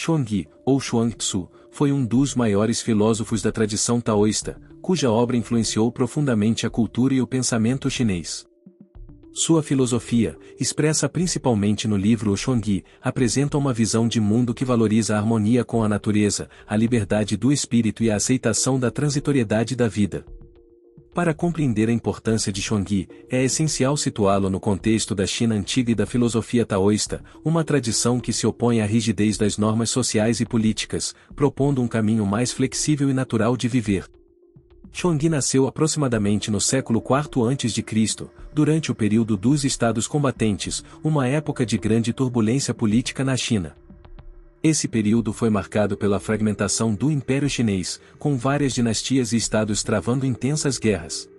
Chuangyi, ou Chuang-Tzu, foi um dos maiores filósofos da tradição taoísta, cuja obra influenciou profundamente a cultura e o pensamento chinês. Sua filosofia, expressa principalmente no livro O Chuangyi, apresenta uma visão de mundo que valoriza a harmonia com a natureza, a liberdade do espírito e a aceitação da transitoriedade da vida. Para compreender a importância de Chuangyi, é essencial situá-lo no contexto da China antiga e da filosofia taoísta, uma tradição que se opõe à rigidez das normas sociais e políticas, propondo um caminho mais flexível e natural de viver. Chuangyi nasceu aproximadamente no século IV a.C., durante o período dos estados combatentes, uma época de grande turbulência política na China. Esse período foi marcado pela fragmentação do Império Chinês, com várias dinastias e estados travando intensas guerras.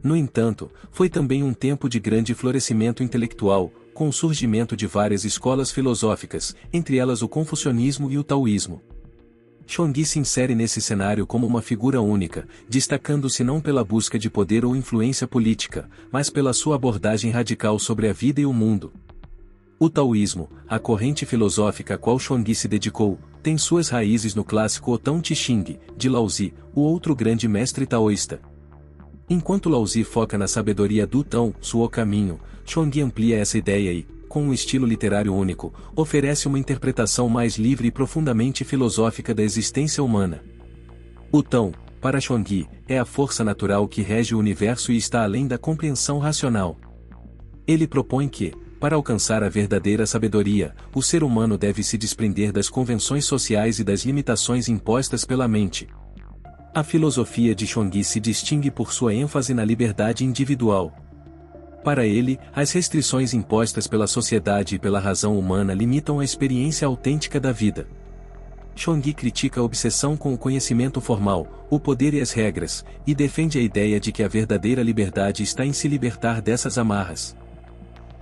No entanto, foi também um tempo de grande florescimento intelectual, com o surgimento de várias escolas filosóficas, entre elas o confucionismo e o taoísmo. Chuangyi se insere nesse cenário como uma figura única, destacando-se não pela busca de poder ou influência política, mas pela sua abordagem radical sobre a vida e o mundo. O taoísmo, a corrente filosófica a qual Chuangyi se dedicou, tem suas raízes no clássico O Tao Te Ching, de Laozi, o outro grande mestre taoísta. Enquanto Laozi foca na sabedoria do Tao, o caminho, Chuangyi amplia essa ideia e, com um estilo literário único, oferece uma interpretação mais livre e profundamente filosófica da existência humana. O Tao, para Chuangyi, é a força natural que rege o universo e está além da compreensão racional. Ele propõe que, para alcançar a verdadeira sabedoria, o ser humano deve se desprender das convenções sociais e das limitações impostas pela mente. A filosofia de Chuangyi se distingue por sua ênfase na liberdade individual. Para ele, as restrições impostas pela sociedade e pela razão humana limitam a experiência autêntica da vida. Chuangyi critica a obsessão com o conhecimento formal, o poder e as regras, e defende a ideia de que a verdadeira liberdade está em se libertar dessas amarras.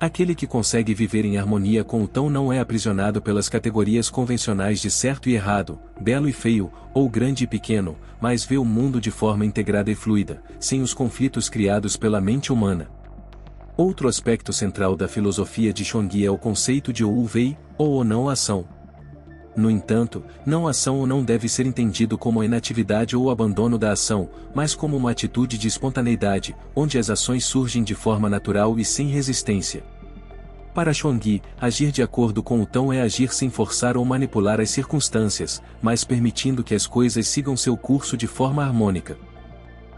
Aquele que consegue viver em harmonia com o Tao não é aprisionado pelas categorias convencionais de certo e errado, belo e feio, ou grande e pequeno, mas vê o mundo de forma integrada e fluida, sem os conflitos criados pela mente humana. Outro aspecto central da filosofia de Chuangyi é o conceito de Wu-Wei, ou não-ação. No entanto, não-ação não deve ser entendido como a inatividade ou o abandono da ação, mas como uma atitude de espontaneidade, onde as ações surgem de forma natural e sem resistência. Para Chuangyi, agir de acordo com o Tao é agir sem forçar ou manipular as circunstâncias, mas permitindo que as coisas sigam seu curso de forma harmônica.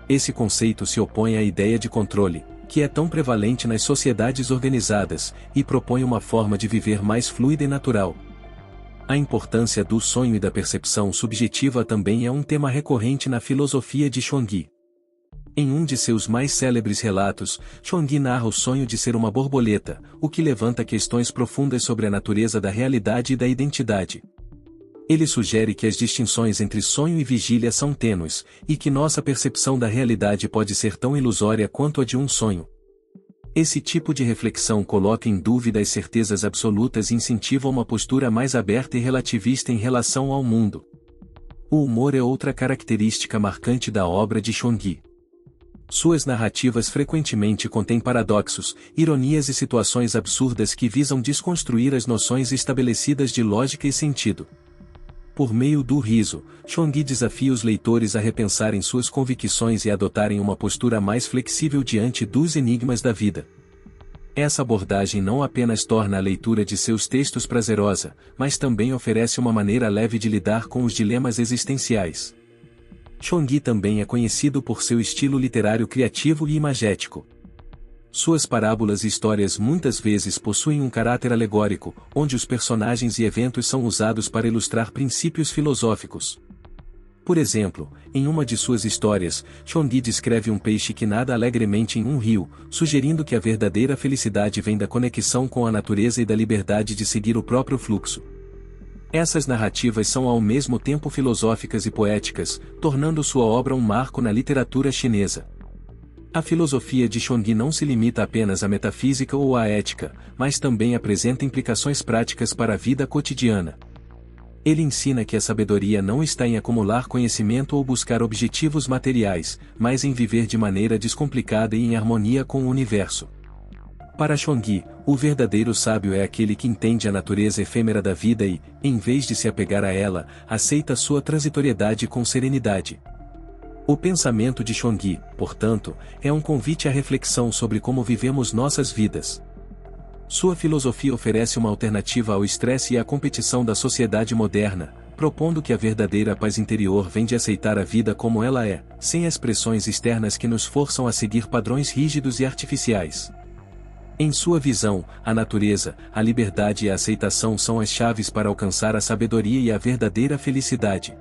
Esse conceito se opõe à ideia de controle, que é tão prevalente nas sociedades organizadas, e propõe uma forma de viver mais fluida e natural. A importância do sonho e da percepção subjetiva também é um tema recorrente na filosofia de Chuangyi. Em um de seus mais célebres relatos, Chuangyi narra o sonho de ser uma borboleta, o que levanta questões profundas sobre a natureza da realidade e da identidade. Ele sugere que as distinções entre sonho e vigília são tênues, e que nossa percepção da realidade pode ser tão ilusória quanto a de um sonho. Esse tipo de reflexão coloca em dúvida as certezas absolutas e incentiva uma postura mais aberta e relativista em relação ao mundo. O humor é outra característica marcante da obra de Chuangyi. Suas narrativas frequentemente contêm paradoxos, ironias e situações absurdas que visam desconstruir as noções estabelecidas de lógica e sentido. Por meio do riso, Chuangyi desafia os leitores a repensarem suas convicções e adotarem uma postura mais flexível diante dos enigmas da vida. Essa abordagem não apenas torna a leitura de seus textos prazerosa, mas também oferece uma maneira leve de lidar com os dilemas existenciais. Chuangyi também é conhecido por seu estilo literário criativo e imagético. Suas parábolas e histórias muitas vezes possuem um caráter alegórico, onde os personagens e eventos são usados para ilustrar princípios filosóficos. Por exemplo, em uma de suas histórias, Chuangyi descreve um peixe que nada alegremente em um rio, sugerindo que a verdadeira felicidade vem da conexão com a natureza e da liberdade de seguir o próprio fluxo. Essas narrativas são ao mesmo tempo filosóficas e poéticas, tornando sua obra um marco na literatura chinesa. A filosofia de Chuangyi não se limita apenas à metafísica ou à ética, mas também apresenta implicações práticas para a vida cotidiana. Ele ensina que a sabedoria não está em acumular conhecimento ou buscar objetivos materiais, mas em viver de maneira descomplicada e em harmonia com o universo. Para Chongqi, o verdadeiro sábio é aquele que entende a natureza efêmera da vida e, em vez de se apegar a ela, aceita sua transitoriedade com serenidade. O pensamento de Chongqi, portanto, é um convite à reflexão sobre como vivemos nossas vidas. Sua filosofia oferece uma alternativa ao estresse e à competição da sociedade moderna, propondo que a verdadeira paz interior vem de aceitar a vida como ela é, sem as pressões externas que nos forçam a seguir padrões rígidos e artificiais. Em sua visão, a natureza, a liberdade e a aceitação são as chaves para alcançar a sabedoria e a verdadeira felicidade.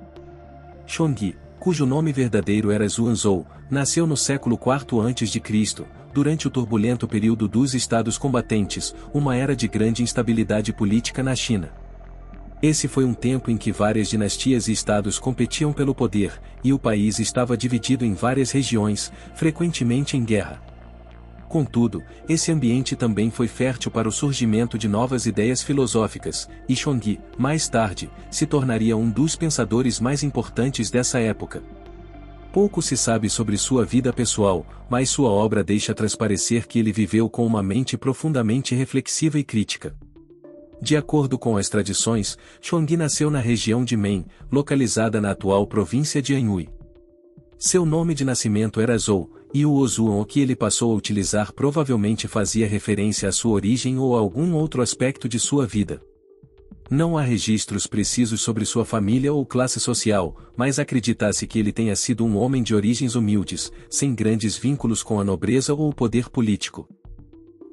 Chongqi, cujo nome verdadeiro era Xuanzhou, nasceu no século IV a.C., durante o turbulento período dos estados combatentes, uma era de grande instabilidade política na China. Esse foi um tempo em que várias dinastias e estados competiam pelo poder, e o país estava dividido em várias regiões, frequentemente em guerra. Contudo, esse ambiente também foi fértil para o surgimento de novas ideias filosóficas, e Chongqi, mais tarde, se tornaria um dos pensadores mais importantes dessa época. Pouco se sabe sobre sua vida pessoal, mas sua obra deixa transparecer que ele viveu com uma mente profundamente reflexiva e crítica. De acordo com as tradições, Chongqi nasceu na região de Men, localizada na atual província de Anhui. Seu nome de nascimento era Zhou, e o Ozuan que ele passou a utilizar provavelmente fazia referência à sua origem ou a algum outro aspecto de sua vida. Não há registros precisos sobre sua família ou classe social, mas acredita-se que ele tenha sido um homem de origens humildes, sem grandes vínculos com a nobreza ou o poder político.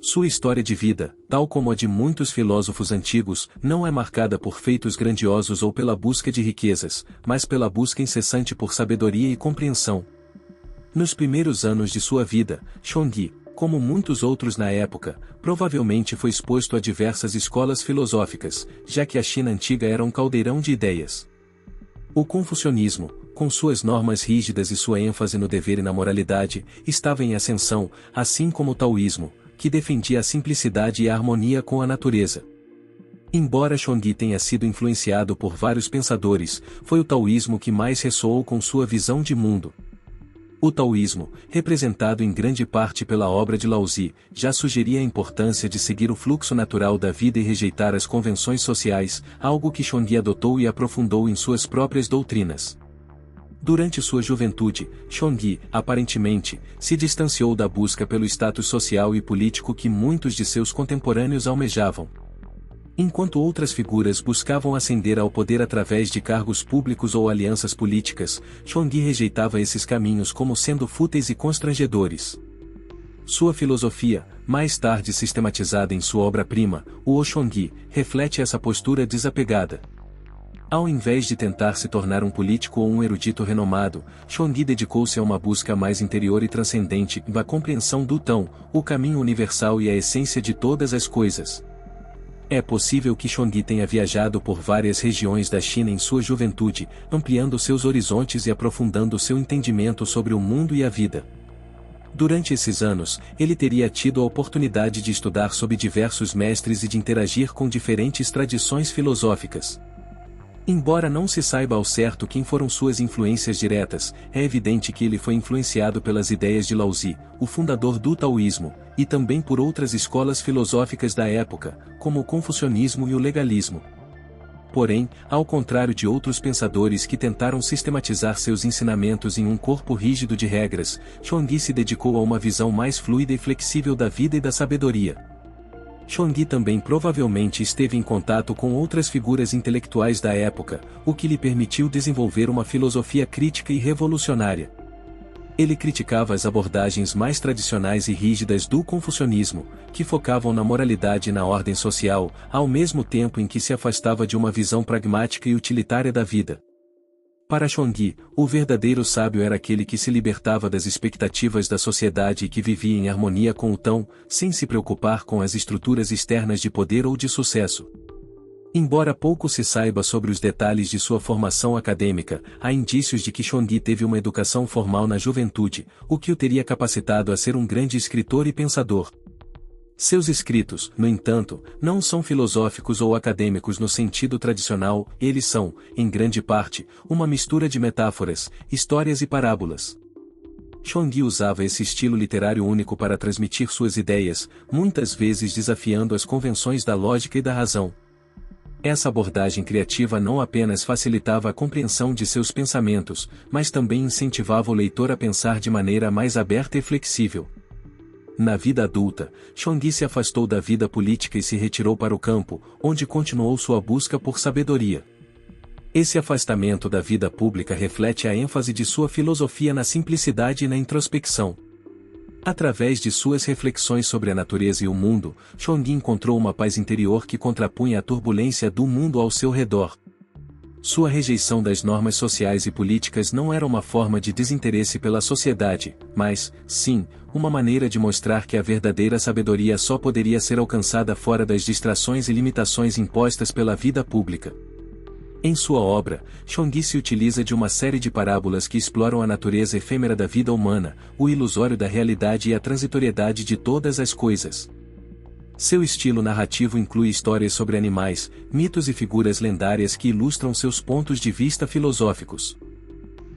Sua história de vida, tal como a de muitos filósofos antigos, não é marcada por feitos grandiosos ou pela busca de riquezas, mas pela busca incessante por sabedoria e compreensão. Nos primeiros anos de sua vida, Chongqi, como muitos outros na época, provavelmente foi exposto a diversas escolas filosóficas, já que a China antiga era um caldeirão de ideias. O confucionismo, com suas normas rígidas e sua ênfase no dever e na moralidade, estava em ascensão, assim como o taoísmo, que defendia a simplicidade e a harmonia com a natureza. Embora Chongqi tenha sido influenciado por vários pensadores, foi o taoísmo que mais ressoou com sua visão de mundo. O taoísmo, representado em grande parte pela obra de Laozi, já sugeria a importância de seguir o fluxo natural da vida e rejeitar as convenções sociais, algo que Chongqi adotou e aprofundou em suas próprias doutrinas. Durante sua juventude, Chongqi, aparentemente, se distanciou da busca pelo status social e político que muitos de seus contemporâneos almejavam. Enquanto outras figuras buscavam ascender ao poder através de cargos públicos ou alianças políticas, Chongqi rejeitava esses caminhos como sendo fúteis e constrangedores. Sua filosofia, mais tarde sistematizada em sua obra-prima, o Chongqi, reflete essa postura desapegada. Ao invés de tentar se tornar um político ou um erudito renomado, Chongqi dedicou-se a uma busca mais interior e transcendente da compreensão do Tão, o caminho universal e a essência de todas as coisas. É possível que Chongqi tenha viajado por várias regiões da China em sua juventude, ampliando seus horizontes e aprofundando seu entendimento sobre o mundo e a vida. Durante esses anos, ele teria tido a oportunidade de estudar sob diversos mestres e de interagir com diferentes tradições filosóficas. Embora não se saiba ao certo quem foram suas influências diretas, é evidente que ele foi influenciado pelas ideias de Laozi, o fundador do taoísmo, e também por outras escolas filosóficas da época, como o confucionismo e o legalismo. Porém, ao contrário de outros pensadores que tentaram sistematizar seus ensinamentos em um corpo rígido de regras, Chongqi se dedicou a uma visão mais fluida e flexível da vida e da sabedoria. Chongqi também provavelmente esteve em contato com outras figuras intelectuais da época, o que lhe permitiu desenvolver uma filosofia crítica e revolucionária. Ele criticava as abordagens mais tradicionais e rígidas do confucionismo, que focavam na moralidade e na ordem social, ao mesmo tempo em que se afastava de uma visão pragmática e utilitária da vida. Para Chongqi, o verdadeiro sábio era aquele que se libertava das expectativas da sociedade e que vivia em harmonia com o Tão, sem se preocupar com as estruturas externas de poder ou de sucesso. Embora pouco se saiba sobre os detalhes de sua formação acadêmica, há indícios de que Chongqi teve uma educação formal na juventude, o que o teria capacitado a ser um grande escritor e pensador. Seus escritos, no entanto, não são filosóficos ou acadêmicos no sentido tradicional, eles são, em grande parte, uma mistura de metáforas, histórias e parábolas. Chongqi usava esse estilo literário único para transmitir suas ideias, muitas vezes desafiando as convenções da lógica e da razão. Essa abordagem criativa não apenas facilitava a compreensão de seus pensamentos, mas também incentivava o leitor a pensar de maneira mais aberta e flexível. Na vida adulta, Chongqi se afastou da vida política e se retirou para o campo, onde continuou sua busca por sabedoria. Esse afastamento da vida pública reflete a ênfase de sua filosofia na simplicidade e na introspecção. Através de suas reflexões sobre a natureza e o mundo, Chongqi encontrou uma paz interior que contrapunha a turbulência do mundo ao seu redor. Sua rejeição das normas sociais e políticas não era uma forma de desinteresse pela sociedade, mas, sim, uma maneira de mostrar que a verdadeira sabedoria só poderia ser alcançada fora das distrações e limitações impostas pela vida pública. Em sua obra, Chongqi se utiliza de uma série de parábolas que exploram a natureza efêmera da vida humana, o ilusório da realidade e a transitoriedade de todas as coisas. Seu estilo narrativo inclui histórias sobre animais, mitos e figuras lendárias que ilustram seus pontos de vista filosóficos.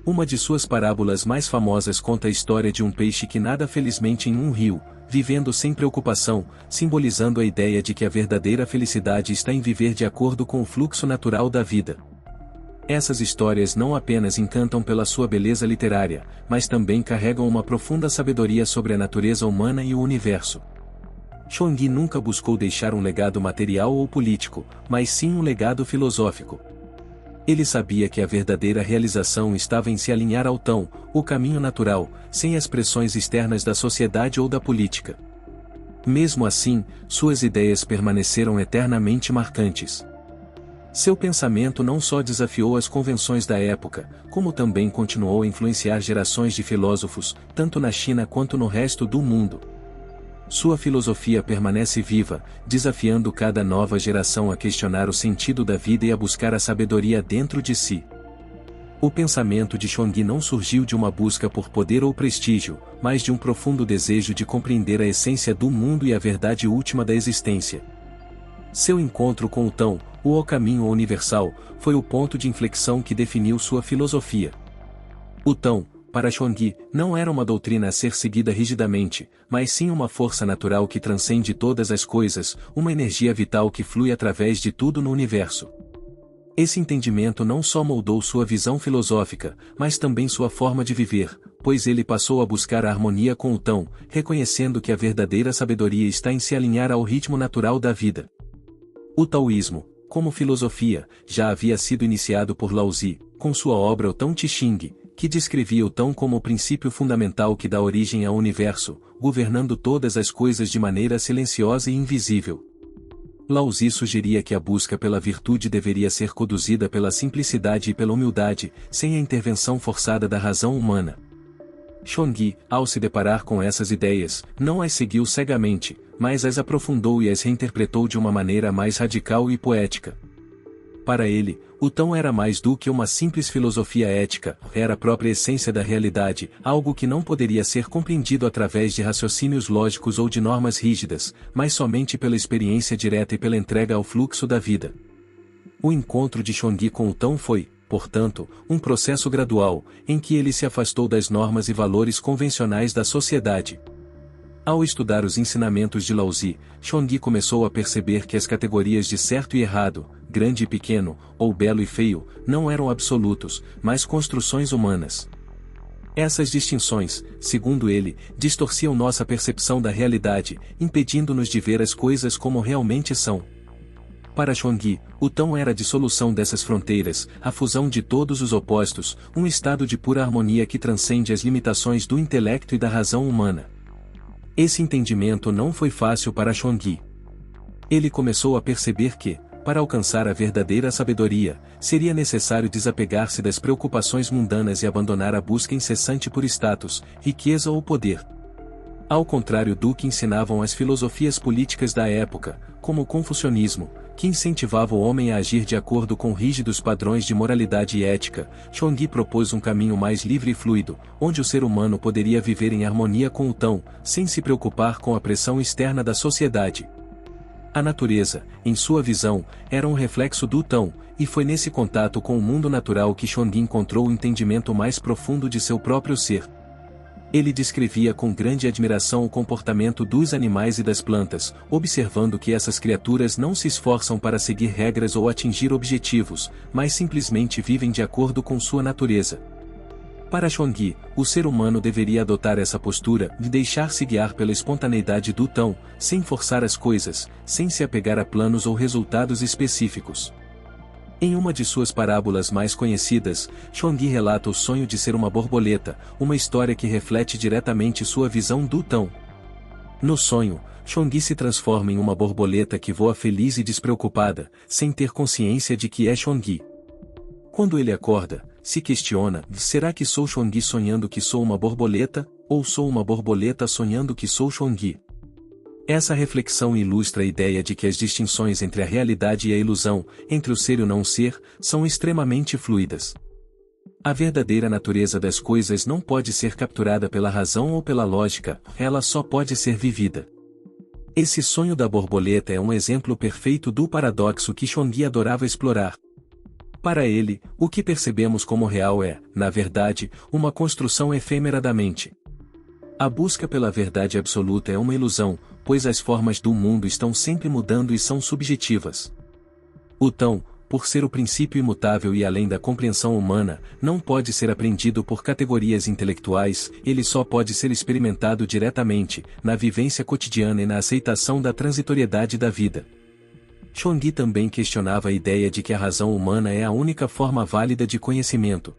Uma de suas parábolas mais famosas conta a história de um peixe que nada felizmente em um rio, vivendo sem preocupação, simbolizando a ideia de que a verdadeira felicidade está em viver de acordo com o fluxo natural da vida. Essas histórias não apenas encantam pela sua beleza literária, mas também carregam uma profunda sabedoria sobre a natureza humana e o universo. Chongqi nunca buscou deixar um legado material ou político, mas sim um legado filosófico. Ele sabia que a verdadeira realização estava em se alinhar ao Tão, o caminho natural, sem as pressões externas da sociedade ou da política. Mesmo assim, suas ideias permaneceram eternamente marcantes. Seu pensamento não só desafiou as convenções da época, como também continuou a influenciar gerações de filósofos, tanto na China quanto no resto do mundo. Sua filosofia permanece viva, desafiando cada nova geração a questionar o sentido da vida e a buscar a sabedoria dentro de si. O pensamento de Chongqi não surgiu de uma busca por poder ou prestígio, mas de um profundo desejo de compreender a essência do mundo e a verdade última da existência. Seu encontro com o Tão, o caminho universal, foi o ponto de inflexão que definiu sua filosofia. O Tão, para Chongqi, não era uma doutrina a ser seguida rigidamente, mas sim uma força natural que transcende todas as coisas, uma energia vital que flui através de tudo no universo. Esse entendimento não só moldou sua visão filosófica, mas também sua forma de viver, pois ele passou a buscar a harmonia com o Tão, reconhecendo que a verdadeira sabedoria está em se alinhar ao ritmo natural da vida. O taoísmo, como filosofia, já havia sido iniciado por Laozi, com sua obra O Tao Te Ching, que descrevia o Tão como o princípio fundamental que dá origem ao universo, governando todas as coisas de maneira silenciosa e invisível. Laozi sugeria que a busca pela virtude deveria ser conduzida pela simplicidade e pela humildade, sem a intervenção forçada da razão humana. Chongqi, ao se deparar com essas ideias, não as seguiu cegamente, mas as aprofundou e as reinterpretou de uma maneira mais radical e poética. Para ele, o Tão era mais do que uma simples filosofia ética, era a própria essência da realidade, algo que não poderia ser compreendido através de raciocínios lógicos ou de normas rígidas, mas somente pela experiência direta e pela entrega ao fluxo da vida. O encontro de Chongqi com o Tão foi, portanto, um processo gradual, em que ele se afastou das normas e valores convencionais da sociedade. Ao estudar os ensinamentos de Laozi, Chongqi começou a perceber que as categorias de certo e errado, grande e pequeno, ou belo e feio, não eram absolutos, mas construções humanas. Essas distinções, segundo ele, distorciam nossa percepção da realidade, impedindo-nos de ver as coisas como realmente são. Para Chongqi, o Tão era a dissolução dessas fronteiras, a fusão de todos os opostos, um estado de pura harmonia que transcende as limitações do intelecto e da razão humana. Esse entendimento não foi fácil para Chongqi. Ele começou a perceber que, para alcançar a verdadeira sabedoria, seria necessário desapegar-se das preocupações mundanas e abandonar a busca incessante por status, riqueza ou poder. Ao contrário do que ensinavam as filosofias políticas da época, como o confucionismo, que incentivava o homem a agir de acordo com rígidos padrões de moralidade e ética, Chongqi propôs um caminho mais livre e fluido, onde o ser humano poderia viver em harmonia com o Tão, sem se preocupar com a pressão externa da sociedade. A natureza, em sua visão, era um reflexo do Tão, e foi nesse contato com o mundo natural que Chongqi encontrou o entendimento mais profundo de seu próprio ser. Ele descrevia com grande admiração o comportamento dos animais e das plantas, observando que essas criaturas não se esforçam para seguir regras ou atingir objetivos, mas simplesmente vivem de acordo com sua natureza. Para Chongqi, o ser humano deveria adotar essa postura de deixar-se guiar pela espontaneidade do Tão, sem forçar as coisas, sem se apegar a planos ou resultados específicos. Em uma de suas parábolas mais conhecidas, Chongqi relata o sonho de ser uma borboleta, uma história que reflete diretamente sua visão do Tão. No sonho, Chongqi se transforma em uma borboleta que voa feliz e despreocupada, sem ter consciência de que é Chongqi. Quando ele acorda, se questiona: será que sou Chongqi sonhando que sou uma borboleta, ou sou uma borboleta sonhando que sou Chongqi? Essa reflexão ilustra a ideia de que as distinções entre a realidade e a ilusão, entre o ser e o não ser, são extremamente fluidas. A verdadeira natureza das coisas não pode ser capturada pela razão ou pela lógica, ela só pode ser vivida. Esse sonho da borboleta é um exemplo perfeito do paradoxo que Chongqi adorava explorar. Para ele, o que percebemos como real é, na verdade, uma construção efêmera da mente. A busca pela verdade absoluta é uma ilusão, pois as formas do mundo estão sempre mudando e são subjetivas. O Tão, por ser o princípio imutável e além da compreensão humana, não pode ser aprendido por categorias intelectuais, ele só pode ser experimentado diretamente, na vivência cotidiana e na aceitação da transitoriedade da vida. Chongqi também questionava a ideia de que a razão humana é a única forma válida de conhecimento.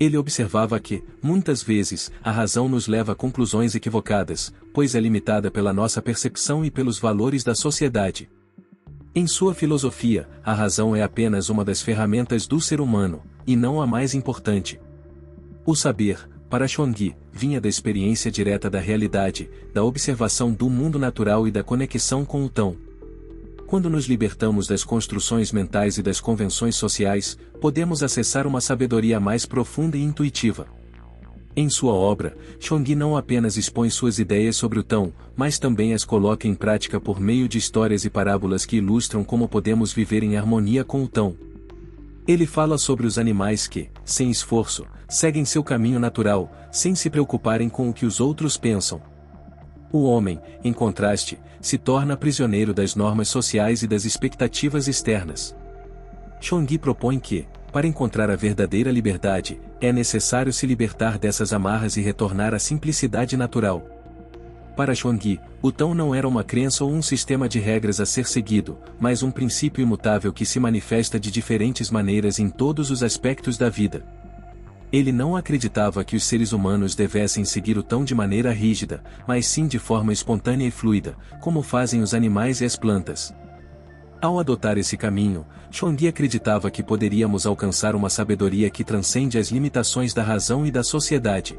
Ele observava que, muitas vezes, a razão nos leva a conclusões equivocadas, pois é limitada pela nossa percepção e pelos valores da sociedade. Em sua filosofia, a razão é apenas uma das ferramentas do ser humano, e não a mais importante. O saber, para Chongqi, vinha da experiência direta da realidade, da observação do mundo natural e da conexão com o Tão. Quando nos libertamos das construções mentais e das convenções sociais, podemos acessar uma sabedoria mais profunda e intuitiva. Em sua obra, Chongqi não apenas expõe suas ideias sobre o Tão, mas também as coloca em prática por meio de histórias e parábolas que ilustram como podemos viver em harmonia com o Tão. Ele fala sobre os animais que, sem esforço, seguem seu caminho natural, sem se preocuparem com o que os outros pensam. O homem, em contraste, se torna prisioneiro das normas sociais e das expectativas externas. Chongqi propõe que, para encontrar a verdadeira liberdade, é necessário se libertar dessas amarras e retornar à simplicidade natural. Para Chongqi, o Tão não era uma crença ou um sistema de regras a ser seguido, mas um princípio imutável que se manifesta de diferentes maneiras em todos os aspectos da vida. Ele não acreditava que os seres humanos devessem seguir o Tão de maneira rígida, mas sim de forma espontânea e fluida, como fazem os animais e as plantas. Ao adotar esse caminho, Chongqi acreditava que poderíamos alcançar uma sabedoria que transcende as limitações da razão e da sociedade.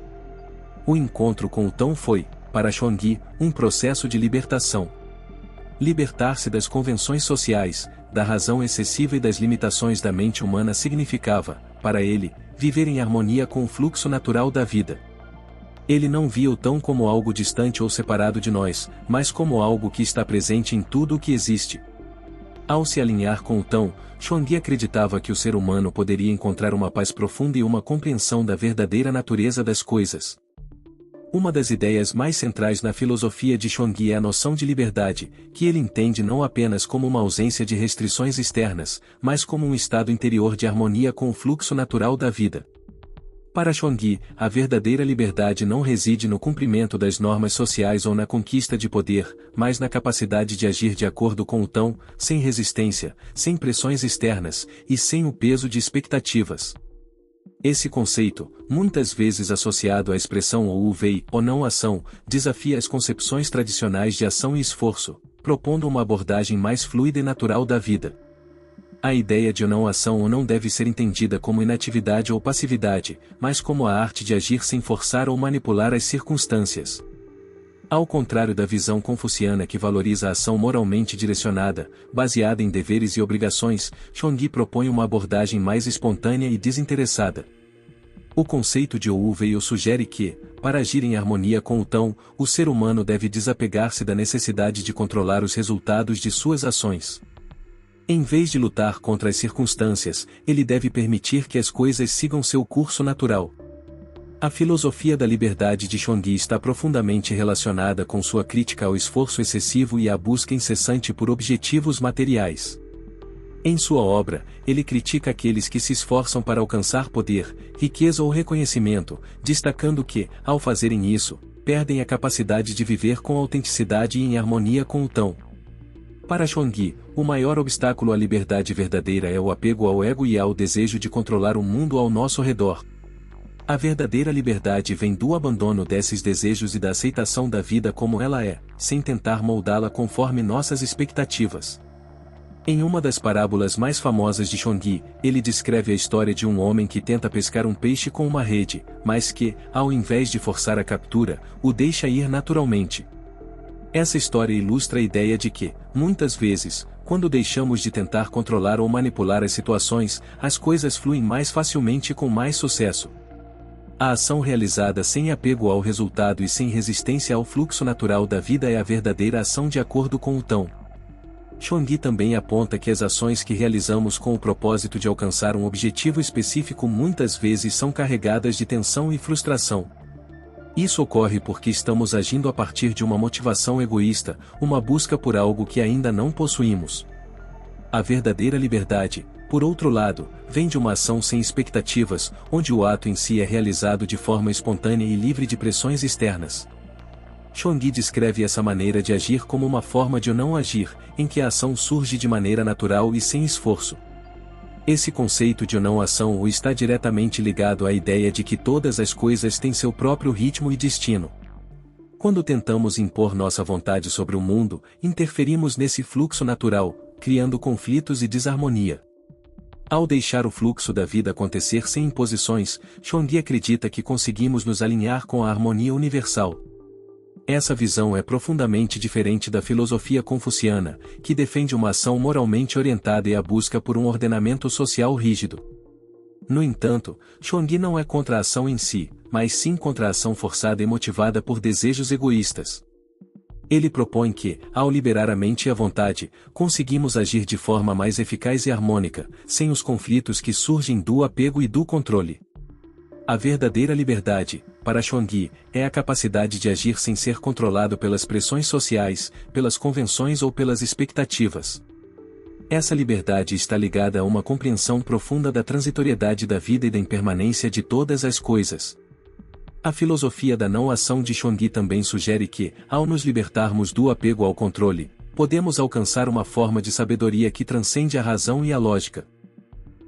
O encontro com o Tão foi, para Chongqi, um processo de libertação. Libertar-se das convenções sociais, da razão excessiva e das limitações da mente humana significava, para ele, viver em harmonia com o fluxo natural da vida. Ele não via o Tão como algo distante ou separado de nós, mas como algo que está presente em tudo o que existe. Ao se alinhar com o Tão, Chongqi acreditava que o ser humano poderia encontrar uma paz profunda e uma compreensão da verdadeira natureza das coisas. Uma das ideias mais centrais na filosofia de Chongqi é a noção de liberdade, que ele entende não apenas como uma ausência de restrições externas, mas como um estado interior de harmonia com o fluxo natural da vida. Para Chongqi, a verdadeira liberdade não reside no cumprimento das normas sociais ou na conquista de poder, mas na capacidade de agir de acordo com o Tão, sem resistência, sem pressões externas, e sem o peso de expectativas. Esse conceito, muitas vezes associado à expressão ou vei ou não ação, desafia as concepções tradicionais de ação e esforço, propondo uma abordagem mais fluida e natural da vida. A ideia de não ação ou não deve ser entendida como inatividade ou passividade, mas como a arte de agir sem forçar ou manipular as circunstâncias. Ao contrário da visão confuciana que valoriza a ação moralmente direcionada, baseada em deveres e obrigações, Chongqi propõe uma abordagem mais espontânea e desinteressada. O conceito de Wu-Wei sugere que, para agir em harmonia com o Tão, o ser humano deve desapegar-se da necessidade de controlar os resultados de suas ações. Em vez de lutar contra as circunstâncias, ele deve permitir que as coisas sigam seu curso natural. A filosofia da liberdade de Chongqi está profundamente relacionada com sua crítica ao esforço excessivo e à busca incessante por objetivos materiais. Em sua obra, ele critica aqueles que se esforçam para alcançar poder, riqueza ou reconhecimento, destacando que, ao fazerem isso, perdem a capacidade de viver com autenticidade e em harmonia com o Tão. Para Chongqi, o maior obstáculo à liberdade verdadeira é o apego ao ego e ao desejo de controlar o mundo ao nosso redor. A verdadeira liberdade vem do abandono desses desejos e da aceitação da vida como ela é, sem tentar moldá-la conforme nossas expectativas. Em uma das parábolas mais famosas de Chongqi, ele descreve a história de um homem que tenta pescar um peixe com uma rede, mas que, ao invés de forçar a captura, o deixa ir naturalmente. Essa história ilustra a ideia de que, muitas vezes, quando deixamos de tentar controlar ou manipular as situações, as coisas fluem mais facilmente e com mais sucesso. A ação realizada sem apego ao resultado e sem resistência ao fluxo natural da vida é a verdadeira ação de acordo com o Tão. Chongqi também aponta que as ações que realizamos com o propósito de alcançar um objetivo específico muitas vezes são carregadas de tensão e frustração. Isso ocorre porque estamos agindo a partir de uma motivação egoísta, uma busca por algo que ainda não possuímos. A verdadeira liberdade, por outro lado, vem de uma ação sem expectativas, onde o ato em si é realizado de forma espontânea e livre de pressões externas. Chongqi descreve essa maneira de agir como uma forma de não agir, em que a ação surge de maneira natural e sem esforço. Esse conceito de não ação está diretamente ligado à ideia de que todas as coisas têm seu próprio ritmo e destino. Quando tentamos impor nossa vontade sobre o mundo, interferimos nesse fluxo natural, criando conflitos e desarmonia. Ao deixar o fluxo da vida acontecer sem imposições, Chongqi acredita que conseguimos nos alinhar com a harmonia universal. Essa visão é profundamente diferente da filosofia confuciana, que defende uma ação moralmente orientada e a busca por um ordenamento social rígido. No entanto, Chongqi não é contra a ação em si, mas sim contra a ação forçada e motivada por desejos egoístas. Ele propõe que, ao liberar a mente e a vontade, conseguimos agir de forma mais eficaz e harmônica, sem os conflitos que surgem do apego e do controle. A verdadeira liberdade, para Chongqi, é a capacidade de agir sem ser controlado pelas pressões sociais, pelas convenções ou pelas expectativas. Essa liberdade está ligada a uma compreensão profunda da transitoriedade da vida e da impermanência de todas as coisas. A filosofia da não-ação de Chongqi também sugere que, ao nos libertarmos do apego ao controle, podemos alcançar uma forma de sabedoria que transcende a razão e a lógica.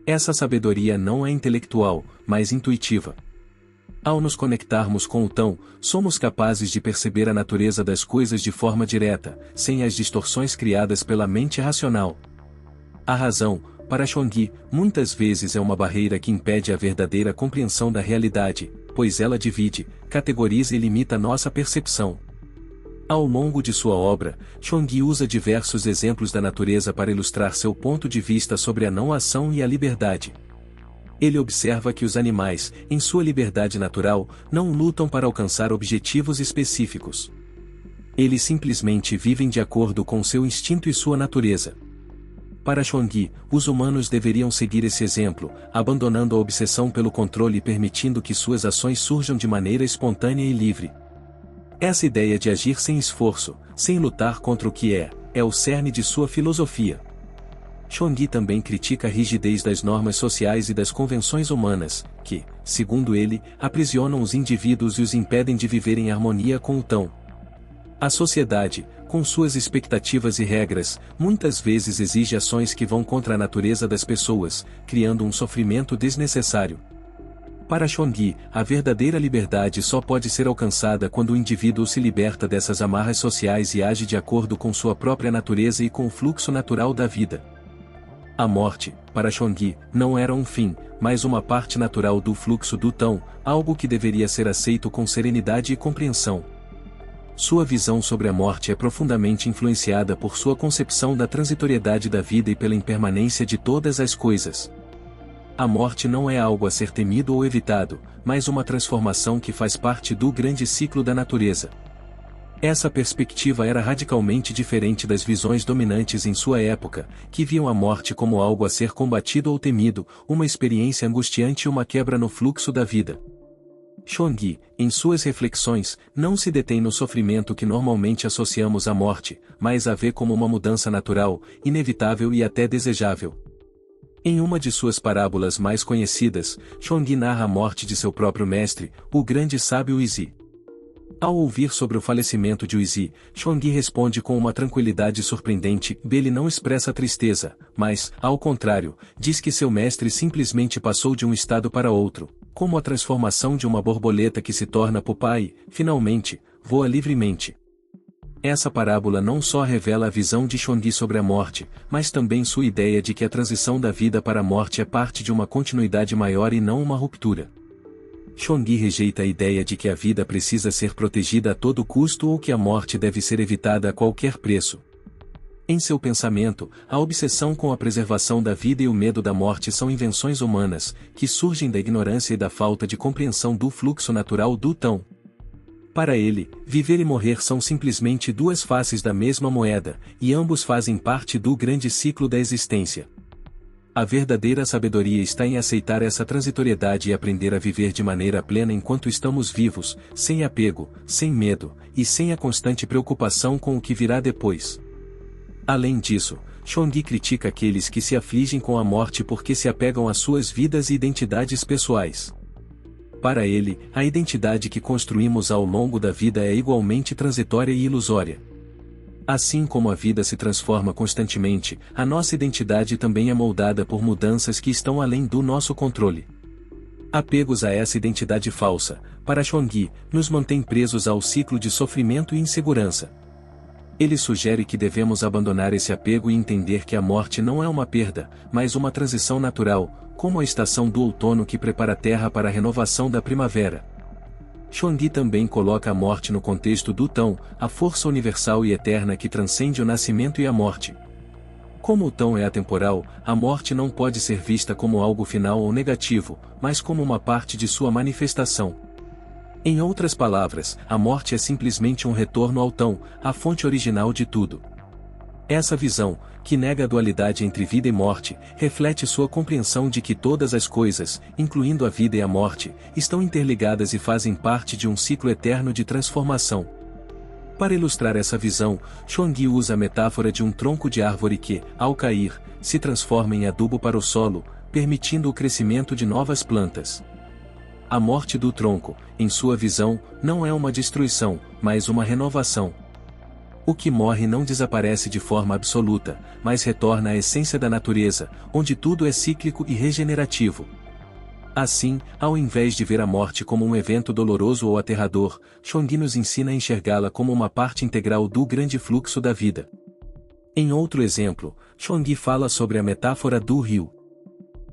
Essa sabedoria não é intelectual, mas intuitiva. Ao nos conectarmos com o Tão, somos capazes de perceber a natureza das coisas de forma direta, sem as distorções criadas pela mente racional. A razão, para Chongqi, muitas vezes é uma barreira que impede a verdadeira compreensão da realidade, pois ela divide, categoriza e limita nossa percepção. Ao longo de sua obra, Chongqi usa diversos exemplos da natureza para ilustrar seu ponto de vista sobre a não-ação e a liberdade. Ele observa que os animais, em sua liberdade natural, não lutam para alcançar objetivos específicos. Eles simplesmente vivem de acordo com seu instinto e sua natureza. Para Chongqi, os humanos deveriam seguir esse exemplo, abandonando a obsessão pelo controle e permitindo que suas ações surjam de maneira espontânea e livre. Essa ideia de agir sem esforço, sem lutar contra o que é o cerne de sua filosofia. Chongqi também critica a rigidez das normas sociais e das convenções humanas, que, segundo ele, aprisionam os indivíduos e os impedem de viver em harmonia com o Tão. A sociedade, com suas expectativas e regras, muitas vezes exige ações que vão contra a natureza das pessoas, criando um sofrimento desnecessário. Para Chongqi, a verdadeira liberdade só pode ser alcançada quando o indivíduo se liberta dessas amarras sociais e age de acordo com sua própria natureza e com o fluxo natural da vida. A morte, para Chongqi, não era um fim, mas uma parte natural do fluxo do Tão, algo que deveria ser aceito com serenidade e compreensão. Sua visão sobre a morte é profundamente influenciada por sua concepção da transitoriedade da vida e pela impermanência de todas as coisas. A morte não é algo a ser temido ou evitado, mas uma transformação que faz parte do grande ciclo da natureza. Essa perspectiva era radicalmente diferente das visões dominantes em sua época, que viam a morte como algo a ser combatido ou temido, uma experiência angustiante e uma quebra no fluxo da vida. Chongyi, em suas reflexões, não se detém no sofrimento que normalmente associamos à morte, mas a vê como uma mudança natural, inevitável e até desejável. Em uma de suas parábolas mais conhecidas, Chongyi narra a morte de seu próprio mestre, o grande sábio Huizi. Ao ouvir sobre o falecimento de Huizi, Chongyi responde com uma tranquilidade surpreendente. Ele não expressa tristeza, mas, ao contrário, diz que seu mestre simplesmente passou de um estado para outro, como a transformação de uma borboleta que se torna pupa e, finalmente, voa livremente. Essa parábola não só revela a visão de Chongyi sobre a morte, mas também sua ideia de que a transição da vida para a morte é parte de uma continuidade maior e não uma ruptura. Chongyi rejeita a ideia de que a vida precisa ser protegida a todo custo ou que a morte deve ser evitada a qualquer preço. Em seu pensamento, a obsessão com a preservação da vida e o medo da morte são invenções humanas, que surgem da ignorância e da falta de compreensão do fluxo natural do Tão. Para ele, viver e morrer são simplesmente duas faces da mesma moeda, e ambos fazem parte do grande ciclo da existência. A verdadeira sabedoria está em aceitar essa transitoriedade e aprender a viver de maneira plena enquanto estamos vivos, sem apego, sem medo, e sem a constante preocupação com o que virá depois. Além disso, Chongyi critica aqueles que se afligem com a morte porque se apegam às suas vidas e identidades pessoais. Para ele, a identidade que construímos ao longo da vida é igualmente transitória e ilusória. Assim como a vida se transforma constantemente, a nossa identidade também é moldada por mudanças que estão além do nosso controle. Apegos a essa identidade falsa, para Chongyi, nos mantém presos ao ciclo de sofrimento e insegurança. Ele sugere que devemos abandonar esse apego e entender que a morte não é uma perda, mas uma transição natural, como a estação do outono que prepara a terra para a renovação da primavera. Chongyi também coloca a morte no contexto do Tão, a força universal e eterna que transcende o nascimento e a morte. Como o Tão é atemporal, a morte não pode ser vista como algo final ou negativo, mas como uma parte de sua manifestação. Em outras palavras, a morte é simplesmente um retorno ao Tão, a fonte original de tudo. Essa visão, que nega a dualidade entre vida e morte, reflete sua compreensão de que todas as coisas, incluindo a vida e a morte, estão interligadas e fazem parte de um ciclo eterno de transformação. Para ilustrar essa visão, Chongyi usa a metáfora de um tronco de árvore que, ao cair, se transforma em adubo para o solo, permitindo o crescimento de novas plantas. A morte do tronco, em sua visão, não é uma destruição, mas uma renovação. O que morre não desaparece de forma absoluta, mas retorna à essência da natureza, onde tudo é cíclico e regenerativo. Assim, ao invés de ver a morte como um evento doloroso ou aterrador, Chongyi nos ensina a enxergá-la como uma parte integral do grande fluxo da vida. Em outro exemplo, Chongyi fala sobre a metáfora do rio.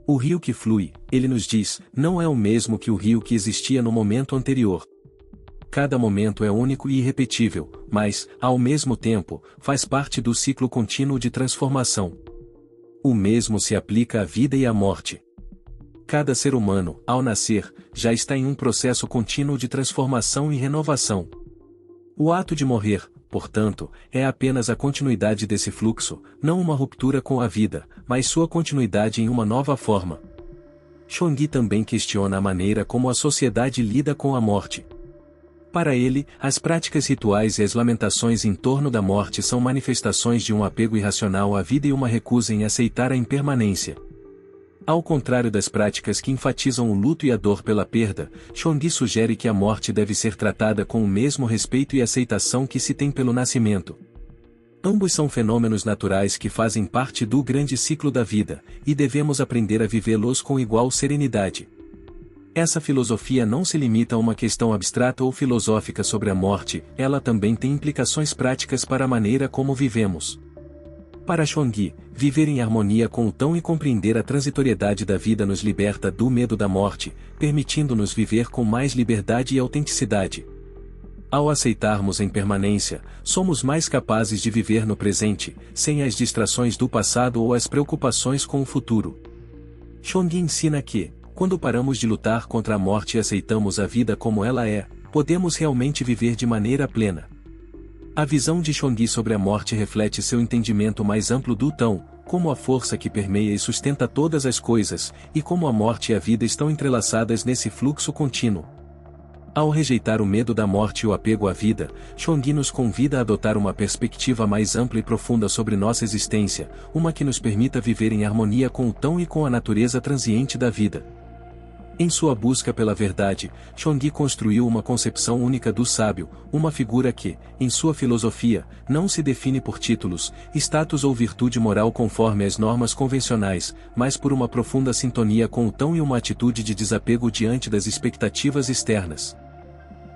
O rio que flui, ele nos diz, não é o mesmo que o rio que existia no momento anterior. Cada momento é único e irrepetível, mas, ao mesmo tempo, faz parte do ciclo contínuo de transformação. O mesmo se aplica à vida e à morte. Cada ser humano, ao nascer, já está em um processo contínuo de transformação e renovação. O ato de morrer, portanto, é apenas a continuidade desse fluxo, não uma ruptura com a vida, mas sua continuidade em uma nova forma. Chongyi também questiona a maneira como a sociedade lida com a morte. Para ele, as práticas rituais e as lamentações em torno da morte são manifestações de um apego irracional à vida e uma recusa em aceitar a impermanência. Ao contrário das práticas que enfatizam o luto e a dor pela perda, Chongyi sugere que a morte deve ser tratada com o mesmo respeito e aceitação que se tem pelo nascimento. Ambos são fenômenos naturais que fazem parte do grande ciclo da vida, e devemos aprender a vivê-los com igual serenidade. Essa filosofia não se limita a uma questão abstrata ou filosófica sobre a morte, ela também tem implicações práticas para a maneira como vivemos. Para Chongyi, viver em harmonia com o Tão e compreender a transitoriedade da vida nos liberta do medo da morte, permitindo-nos viver com mais liberdade e autenticidade. Ao aceitarmos a impermanência, somos mais capazes de viver no presente, sem as distrações do passado ou as preocupações com o futuro. Chongyi ensina que, quando paramos de lutar contra a morte e aceitamos a vida como ela é, podemos realmente viver de maneira plena. A visão de Chongyi sobre a morte reflete seu entendimento mais amplo do Tão, como a força que permeia e sustenta todas as coisas, e como a morte e a vida estão entrelaçadas nesse fluxo contínuo. Ao rejeitar o medo da morte e o apego à vida, Chongqi nos convida a adotar uma perspectiva mais ampla e profunda sobre nossa existência, uma que nos permita viver em harmonia com o tão e com a natureza transiente da vida. Em sua busca pela verdade, Chongqi construiu uma concepção única do sábio, uma figura que, em sua filosofia, não se define por títulos, status ou virtude moral conforme as normas convencionais, mas por uma profunda sintonia com o tão e uma atitude de desapego diante das expectativas externas.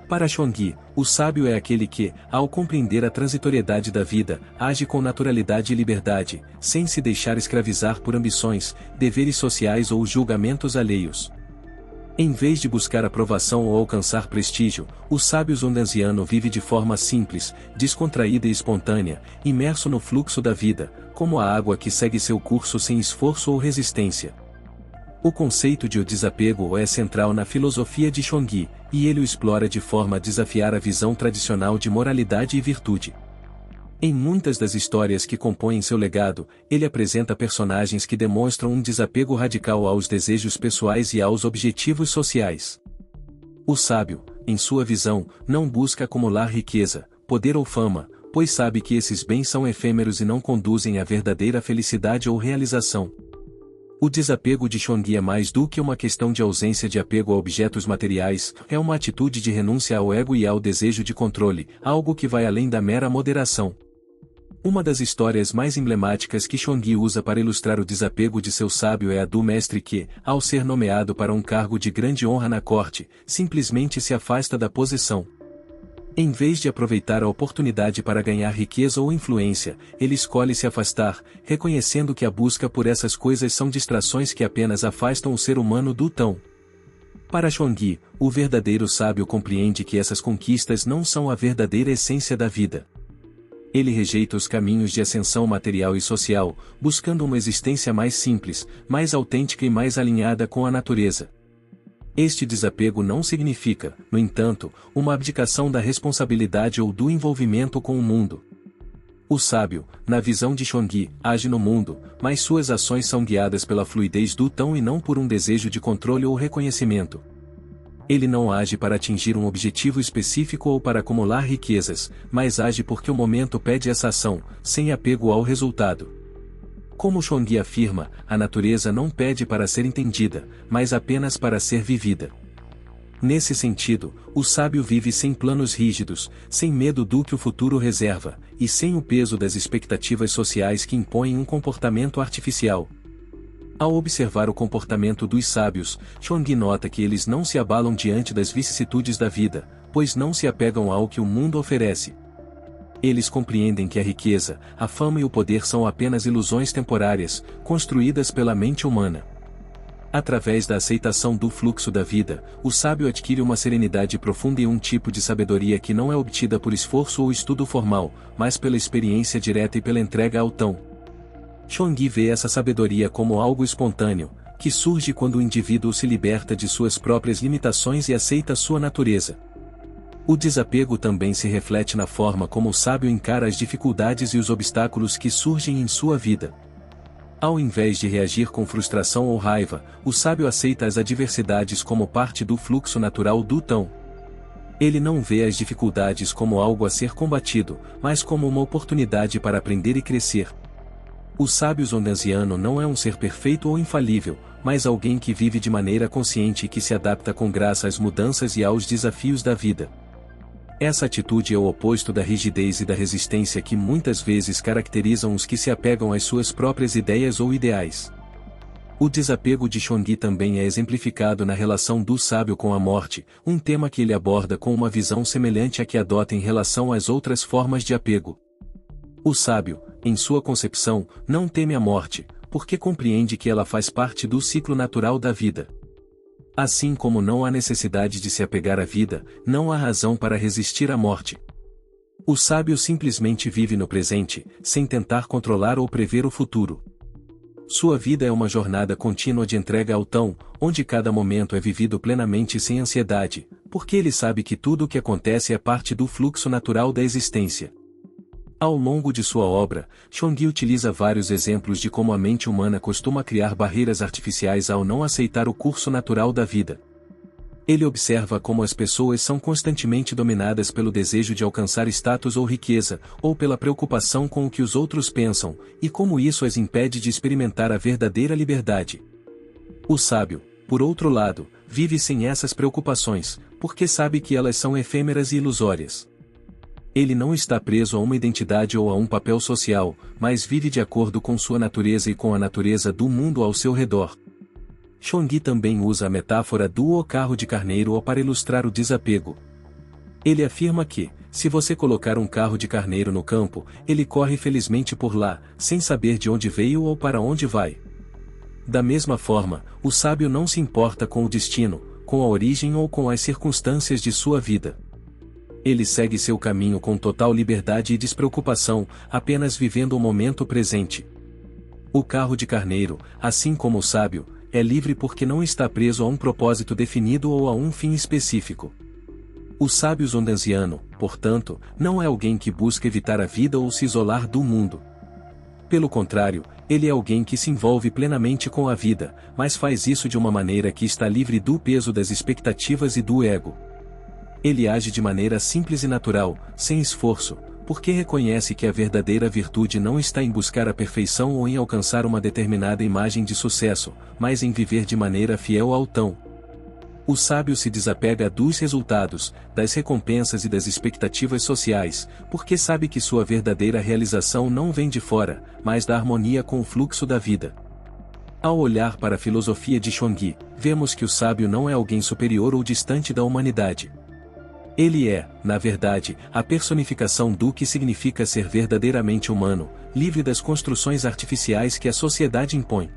Para Chongqi, o sábio é aquele que, ao compreender a transitoriedade da vida, age com naturalidade e liberdade, sem se deixar escravizar por ambições, deveres sociais ou julgamentos alheios. Em vez de buscar aprovação ou alcançar prestígio, o sábio zondanziano vive de forma simples, descontraída e espontânea, imerso no fluxo da vida, como a água que segue seu curso sem esforço ou resistência. O conceito de o desapego é central na filosofia de Chongqi, e ele o explora de forma a desafiar a visão tradicional de moralidade e virtude. Em muitas das histórias que compõem seu legado, ele apresenta personagens que demonstram um desapego radical aos desejos pessoais e aos objetivos sociais. O sábio, em sua visão, não busca acumular riqueza, poder ou fama, pois sabe que esses bens são efêmeros e não conduzem à verdadeira felicidade ou realização. O desapego de Chongqi é mais do que uma questão de ausência de apego a objetos materiais, é uma atitude de renúncia ao ego e ao desejo de controle, algo que vai além da mera moderação. Uma das histórias mais emblemáticas que Chongqi usa para ilustrar o desapego de seu sábio é a do mestre que, ao ser nomeado para um cargo de grande honra na corte, simplesmente se afasta da posição. Em vez de aproveitar a oportunidade para ganhar riqueza ou influência, ele escolhe se afastar, reconhecendo que a busca por essas coisas são distrações que apenas afastam o ser humano do tão. Para Chongqi, o verdadeiro sábio compreende que essas conquistas não são a verdadeira essência da vida. Ele rejeita os caminhos de ascensão material e social, buscando uma existência mais simples, mais autêntica e mais alinhada com a natureza. Este desapego não significa, no entanto, uma abdicação da responsabilidade ou do envolvimento com o mundo. O sábio, na visão de Chongqi, age no mundo, mas suas ações são guiadas pela fluidez do tão e não por um desejo de controle ou reconhecimento. Ele não age para atingir um objetivo específico ou para acumular riquezas, mas age porque o momento pede essa ação, sem apego ao resultado. Como Chongqi afirma, a natureza não pede para ser entendida, mas apenas para ser vivida. Nesse sentido, o sábio vive sem planos rígidos, sem medo do que o futuro reserva, e sem o peso das expectativas sociais que impõem um comportamento artificial. Ao observar o comportamento dos sábios, Chongqi nota que eles não se abalam diante das vicissitudes da vida, pois não se apegam ao que o mundo oferece. Eles compreendem que a riqueza, a fama e o poder são apenas ilusões temporárias, construídas pela mente humana. Através da aceitação do fluxo da vida, o sábio adquire uma serenidade profunda e um tipo de sabedoria que não é obtida por esforço ou estudo formal, mas pela experiência direta e pela entrega ao tão. Chongqi vê essa sabedoria como algo espontâneo, que surge quando o indivíduo se liberta de suas próprias limitações e aceita sua natureza. O desapego também se reflete na forma como o sábio encara as dificuldades e os obstáculos que surgem em sua vida. Ao invés de reagir com frustração ou raiva, o sábio aceita as adversidades como parte do fluxo natural do tão. Ele não vê as dificuldades como algo a ser combatido, mas como uma oportunidade para aprender e crescer. O sábio zondanziano não é um ser perfeito ou infalível, mas alguém que vive de maneira consciente e que se adapta com graça às mudanças e aos desafios da vida. Essa atitude é o oposto da rigidez e da resistência que muitas vezes caracterizam os que se apegam às suas próprias ideias ou ideais. O desapego de Chongqi também é exemplificado na relação do sábio com a morte, um tema que ele aborda com uma visão semelhante à que adota em relação às outras formas de apego. O sábio, em sua concepção, não teme a morte, porque compreende que ela faz parte do ciclo natural da vida. Assim como não há necessidade de se apegar à vida, não há razão para resistir à morte. O sábio simplesmente vive no presente, sem tentar controlar ou prever o futuro. Sua vida é uma jornada contínua de entrega ao tão, onde cada momento é vivido plenamente sem ansiedade, porque ele sabe que tudo o que acontece é parte do fluxo natural da existência. Ao longo de sua obra, Chongqi utiliza vários exemplos de como a mente humana costuma criar barreiras artificiais ao não aceitar o curso natural da vida. Ele observa como as pessoas são constantemente dominadas pelo desejo de alcançar status ou riqueza, ou pela preocupação com o que os outros pensam, e como isso as impede de experimentar a verdadeira liberdade. O sábio, por outro lado, vive sem essas preocupações, porque sabe que elas são efêmeras e ilusórias. Ele não está preso a uma identidade ou a um papel social, mas vive de acordo com sua natureza e com a natureza do mundo ao seu redor. Chongqi também usa a metáfora do carro de carneiro para ilustrar o desapego. Ele afirma que, se você colocar um carro de carneiro no campo, ele corre felizmente por lá, sem saber de onde veio ou para onde vai. Da mesma forma, o sábio não se importa com o destino, com a origem ou com as circunstâncias de sua vida. Ele segue seu caminho com total liberdade e despreocupação, apenas vivendo o momento presente. O carro de carneiro, assim como o sábio, é livre porque não está preso a um propósito definido ou a um fim específico. O sábio zondanziano, portanto, não é alguém que busca evitar a vida ou se isolar do mundo. Pelo contrário, ele é alguém que se envolve plenamente com a vida, mas faz isso de uma maneira que está livre do peso das expectativas e do ego. Ele age de maneira simples e natural, sem esforço, porque reconhece que a verdadeira virtude não está em buscar a perfeição ou em alcançar uma determinada imagem de sucesso, mas em viver de maneira fiel ao tão. O sábio se desapega dos resultados, das recompensas e das expectativas sociais, porque sabe que sua verdadeira realização não vem de fora, mas da harmonia com o fluxo da vida. Ao olhar para a filosofia de Chongqi, vemos que o sábio não é alguém superior ou distante da humanidade. Ele é, na verdade, a personificação do que significa ser verdadeiramente humano, livre das construções artificiais que a sociedade impõe.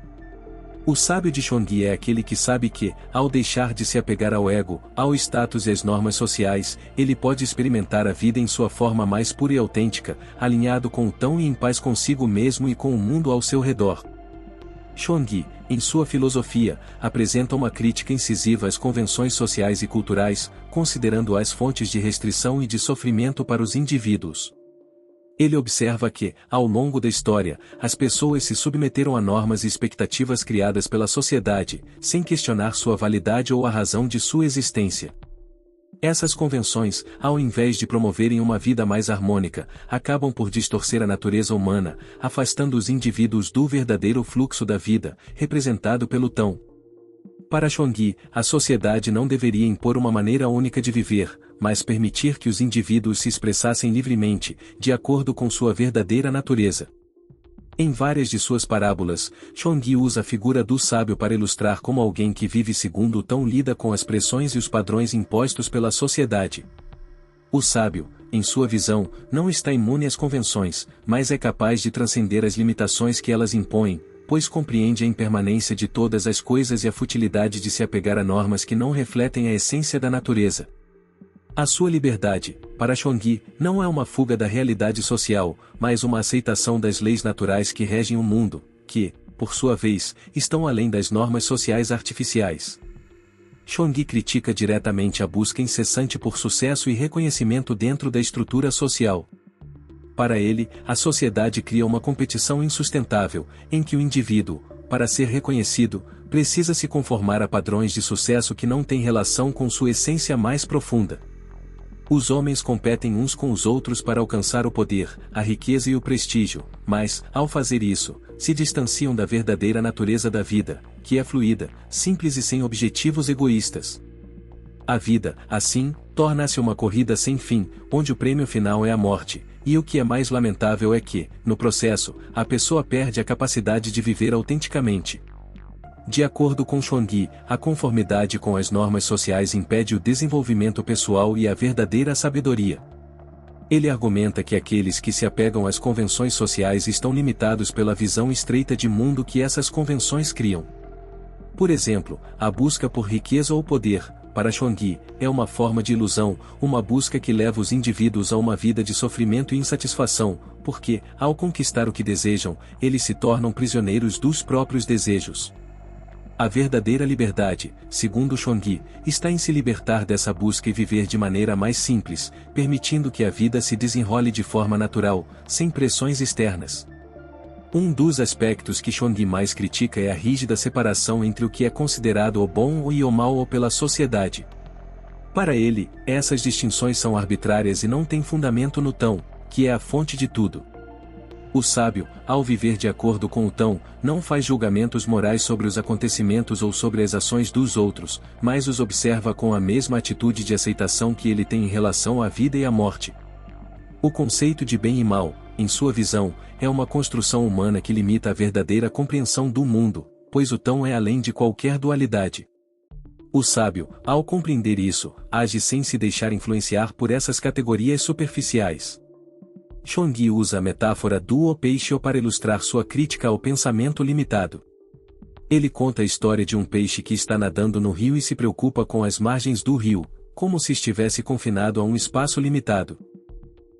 O sábio de Chongqi é aquele que sabe que, ao deixar de se apegar ao ego, ao status e às normas sociais, ele pode experimentar a vida em sua forma mais pura e autêntica, alinhado com o tão e em paz consigo mesmo e com o mundo ao seu redor. Chongqi, em sua filosofia, apresenta uma crítica incisiva às convenções sociais e culturais, considerando-as fontes de restrição e de sofrimento para os indivíduos. Ele observa que, ao longo da história, as pessoas se submeteram a normas e expectativas criadas pela sociedade, sem questionar sua validade ou a razão de sua existência. Essas convenções, ao invés de promoverem uma vida mais harmônica, acabam por distorcer a natureza humana, afastando os indivíduos do verdadeiro fluxo da vida, representado pelo tão. Para Chongqi, a sociedade não deveria impor uma maneira única de viver, mas permitir que os indivíduos se expressassem livremente, de acordo com sua verdadeira natureza. Em várias de suas parábolas, Chongqi usa a figura do sábio para ilustrar como alguém que vive segundo o tão lida com as pressões e os padrões impostos pela sociedade. O sábio, em sua visão, não está imune às convenções, mas é capaz de transcender as limitações que elas impõem, pois compreende a impermanência de todas as coisas e a futilidade de se apegar a normas que não refletem a essência da natureza. A sua liberdade, para Chongqi, não é uma fuga da realidade social, mas uma aceitação das leis naturais que regem o mundo, que, por sua vez, estão além das normas sociais artificiais. Chongqi critica diretamente a busca incessante por sucesso e reconhecimento dentro da estrutura social. Para ele, a sociedade cria uma competição insustentável, em que o indivíduo, para ser reconhecido, precisa se conformar a padrões de sucesso que não têm relação com sua essência mais profunda. Os homens competem uns com os outros para alcançar o poder, a riqueza e o prestígio, mas, ao fazer isso, se distanciam da verdadeira natureza da vida, que é fluida, simples e sem objetivos egoístas. A vida, assim, torna-se uma corrida sem fim, onde o prêmio final é a morte, e o que é mais lamentável é que, no processo, a pessoa perde a capacidade de viver autenticamente. De acordo com Chongqi, a conformidade com as normas sociais impede o desenvolvimento pessoal e a verdadeira sabedoria. Ele argumenta que aqueles que se apegam às convenções sociais estão limitados pela visão estreita de mundo que essas convenções criam. Por exemplo, a busca por riqueza ou poder, para Chongqi, é uma forma de ilusão, uma busca que leva os indivíduos a uma vida de sofrimento e insatisfação, porque, ao conquistar o que desejam, eles se tornam prisioneiros dos próprios desejos. A verdadeira liberdade, segundo Chongqi, está em se libertar dessa busca e viver de maneira mais simples, permitindo que a vida se desenrole de forma natural, sem pressões externas. Um dos aspectos que Chongqi mais critica é a rígida separação entre o que é considerado o bom e o mal pela sociedade. Para ele, essas distinções são arbitrárias e não têm fundamento no Tão, que é a fonte de tudo. O sábio, ao viver de acordo com o Tão, não faz julgamentos morais sobre os acontecimentos ou sobre as ações dos outros, mas os observa com a mesma atitude de aceitação que ele tem em relação à vida e à morte. O conceito de bem e mal, em sua visão, é uma construção humana que limita a verdadeira compreensão do mundo, pois o Tão é além de qualquer dualidade. O sábio, ao compreender isso, age sem se deixar influenciar por essas categorias superficiais. Chongyi usa a metáfora do peixe para ilustrar sua crítica ao pensamento limitado. Ele conta a história de um peixe que está nadando no rio e se preocupa com as margens do rio, como se estivesse confinado a um espaço limitado.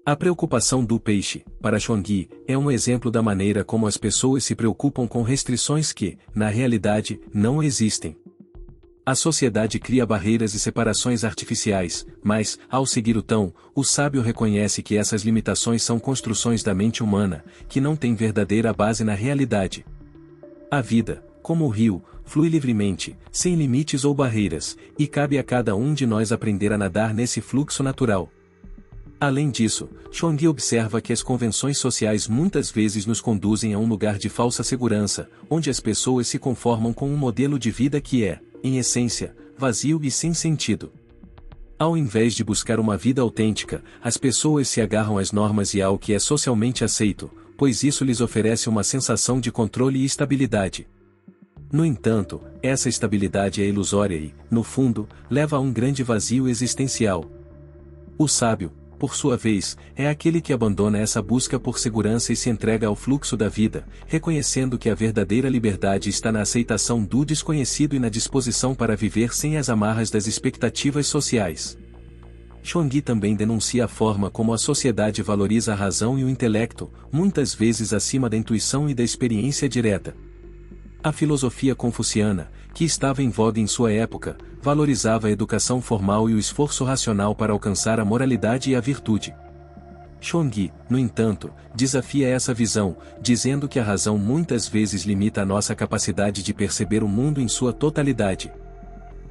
A preocupação do peixe, para Chongyi, é um exemplo da maneira como as pessoas se preocupam com restrições que, na realidade, não existem. A sociedade cria barreiras e separações artificiais, mas, ao seguir o Tão, o sábio reconhece que essas limitações são construções da mente humana, que não têm verdadeira base na realidade. A vida, como o rio, flui livremente, sem limites ou barreiras, e cabe a cada um de nós aprender a nadar nesse fluxo natural. Além disso, Chongyi observa que as convenções sociais muitas vezes nos conduzem a um lugar de falsa segurança, onde as pessoas se conformam com um modelo de vida que é, em essência, vazio e sem sentido. Ao invés de buscar uma vida autêntica, as pessoas se agarram às normas e ao que é socialmente aceito, pois isso lhes oferece uma sensação de controle e estabilidade. No entanto, essa estabilidade é ilusória e, no fundo, leva a um grande vazio existencial. O sábio, por sua vez, é aquele que abandona essa busca por segurança e se entrega ao fluxo da vida, reconhecendo que a verdadeira liberdade está na aceitação do desconhecido e na disposição para viver sem as amarras das expectativas sociais. Chongyi também denuncia a forma como a sociedade valoriza a razão e o intelecto, muitas vezes acima da intuição e da experiência direta. A filosofia confuciana, que estava em voga em sua época, valorizava a educação formal e o esforço racional para alcançar a moralidade e a virtude. Chongyi, no entanto, desafia essa visão, dizendo que a razão muitas vezes limita a nossa capacidade de perceber o mundo em sua totalidade.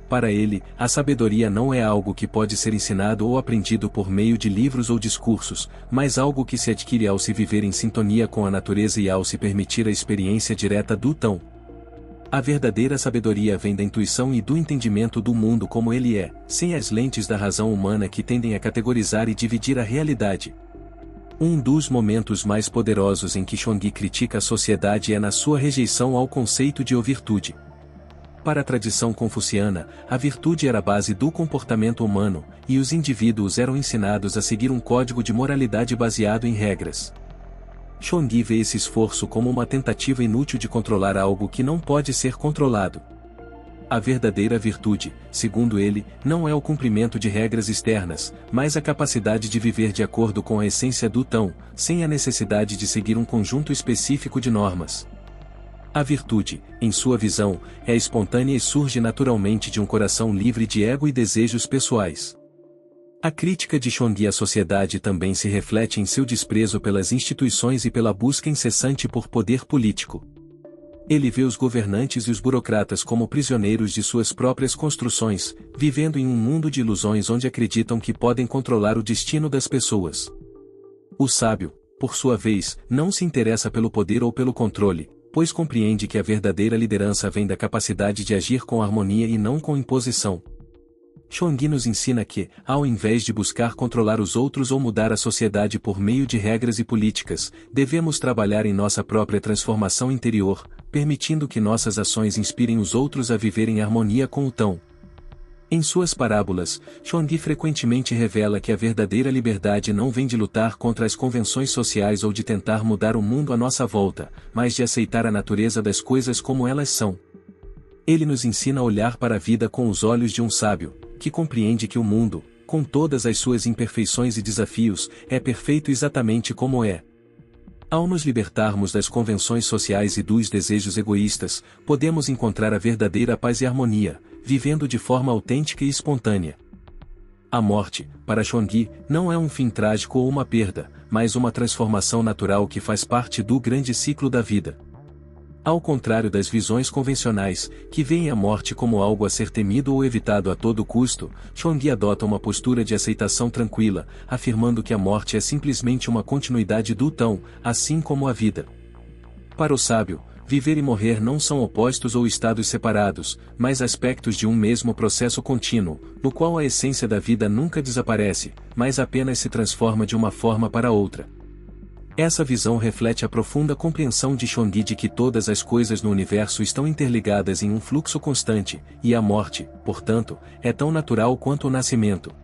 Para ele, a sabedoria não é algo que pode ser ensinado ou aprendido por meio de livros ou discursos, mas algo que se adquire ao se viver em sintonia com a natureza e ao se permitir a experiência direta do Tão. A verdadeira sabedoria vem da intuição e do entendimento do mundo como ele é, sem as lentes da razão humana que tendem a categorizar e dividir a realidade. Um dos momentos mais poderosos em que Chongyi critica a sociedade é na sua rejeição ao conceito de virtude. Para a tradição confuciana, a virtude era a base do comportamento humano, e os indivíduos eram ensinados a seguir um código de moralidade baseado em regras. Chongyi vê esse esforço como uma tentativa inútil de controlar algo que não pode ser controlado. A verdadeira virtude, segundo ele, não é o cumprimento de regras externas, mas a capacidade de viver de acordo com a essência do Tão, sem a necessidade de seguir um conjunto específico de normas. A virtude, em sua visão, é espontânea e surge naturalmente de um coração livre de ego e desejos pessoais. A crítica de Chongyi à sociedade também se reflete em seu desprezo pelas instituições e pela busca incessante por poder político. Ele vê os governantes e os burocratas como prisioneiros de suas próprias construções, vivendo em um mundo de ilusões onde acreditam que podem controlar o destino das pessoas. O sábio, por sua vez, não se interessa pelo poder ou pelo controle, pois compreende que a verdadeira liderança vem da capacidade de agir com harmonia e não com imposição. Chongyi nos ensina que, ao invés de buscar controlar os outros ou mudar a sociedade por meio de regras e políticas, devemos trabalhar em nossa própria transformação interior, permitindo que nossas ações inspirem os outros a viver em harmonia com o Tão. Em suas parábolas, Chongyi frequentemente revela que a verdadeira liberdade não vem de lutar contra as convenções sociais ou de tentar mudar o mundo à nossa volta, mas de aceitar a natureza das coisas como elas são. Ele nos ensina a olhar para a vida com os olhos de um sábio, que compreende que o mundo, com todas as suas imperfeições e desafios, é perfeito exatamente como é. Ao nos libertarmos das convenções sociais e dos desejos egoístas, podemos encontrar a verdadeira paz e harmonia, vivendo de forma autêntica e espontânea. A morte, para Chongyi, não é um fim trágico ou uma perda, mas uma transformação natural que faz parte do grande ciclo da vida. Ao contrário das visões convencionais, que veem a morte como algo a ser temido ou evitado a todo custo, Chongyi adota uma postura de aceitação tranquila, afirmando que a morte é simplesmente uma continuidade do tão, assim como a vida. Para o sábio, viver e morrer não são opostos ou estados separados, mas aspectos de um mesmo processo contínuo, no qual a essência da vida nunca desaparece, mas apenas se transforma de uma forma para outra. Essa visão reflete a profunda compreensão de Chongyi de que todas as coisas no universo estão interligadas em um fluxo constante, e a morte, portanto, é tão natural quanto o nascimento.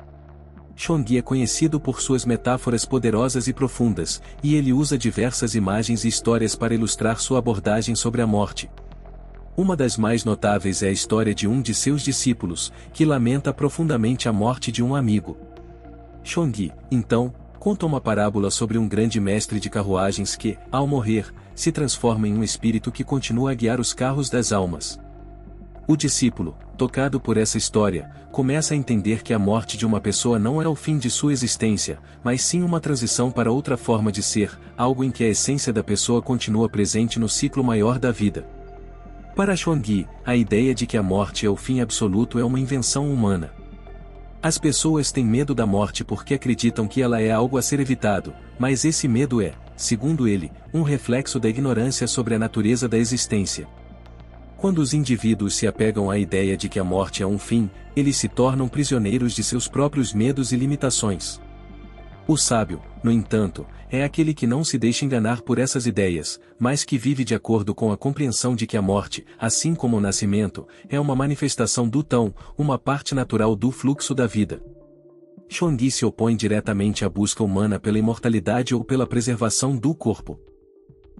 Chongyi é conhecido por suas metáforas poderosas e profundas, e ele usa diversas imagens e histórias para ilustrar sua abordagem sobre a morte. Uma das mais notáveis é a história de um de seus discípulos, que lamenta profundamente a morte de um amigo. Chongyi, então, conta uma parábola sobre um grande mestre de carruagens que, ao morrer, se transforma em um espírito que continua a guiar os carros das almas. O discípulo, tocado por essa história, começa a entender que a morte de uma pessoa não é o fim de sua existência, mas sim uma transição para outra forma de ser, algo em que a essência da pessoa continua presente no ciclo maior da vida. Para Chongyi, a ideia de que a morte é o fim absoluto é uma invenção humana. As pessoas têm medo da morte porque acreditam que ela é algo a ser evitado, mas esse medo é, segundo ele, um reflexo da ignorância sobre a natureza da existência. Quando os indivíduos se apegam à ideia de que a morte é um fim, eles se tornam prisioneiros de seus próprios medos e limitações. O sábio, no entanto, é aquele que não se deixa enganar por essas ideias, mas que vive de acordo com a compreensão de que a morte, assim como o nascimento, é uma manifestação do tão, uma parte natural do fluxo da vida. Chongyi se opõe diretamente à busca humana pela imortalidade ou pela preservação do corpo.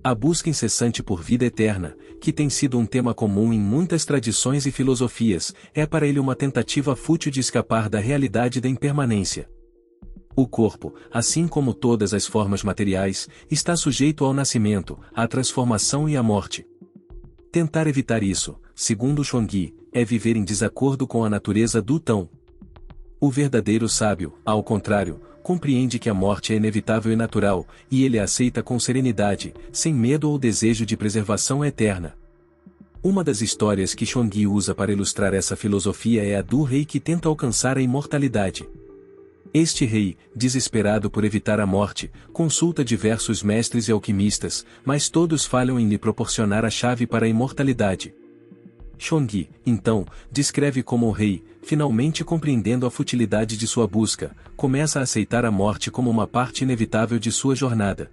A busca incessante por vida eterna, que tem sido um tema comum em muitas tradições e filosofias, é para ele uma tentativa fútil de escapar da realidade da impermanência. O corpo, assim como todas as formas materiais, está sujeito ao nascimento, à transformação e à morte. Tentar evitar isso, segundo Chongyi, é viver em desacordo com a natureza do tão. O verdadeiro sábio, ao contrário, compreende que a morte é inevitável e natural, e ele a aceita com serenidade, sem medo ou desejo de preservação eterna. Uma das histórias que Chongyi usa para ilustrar essa filosofia é a do rei que tenta alcançar a imortalidade. Este rei, desesperado por evitar a morte, consulta diversos mestres e alquimistas, mas todos falham em lhe proporcionar a chave para a imortalidade. Chongyi, então, descreve como o rei, finalmente compreendendo a futilidade de sua busca, começa a aceitar a morte como uma parte inevitável de sua jornada.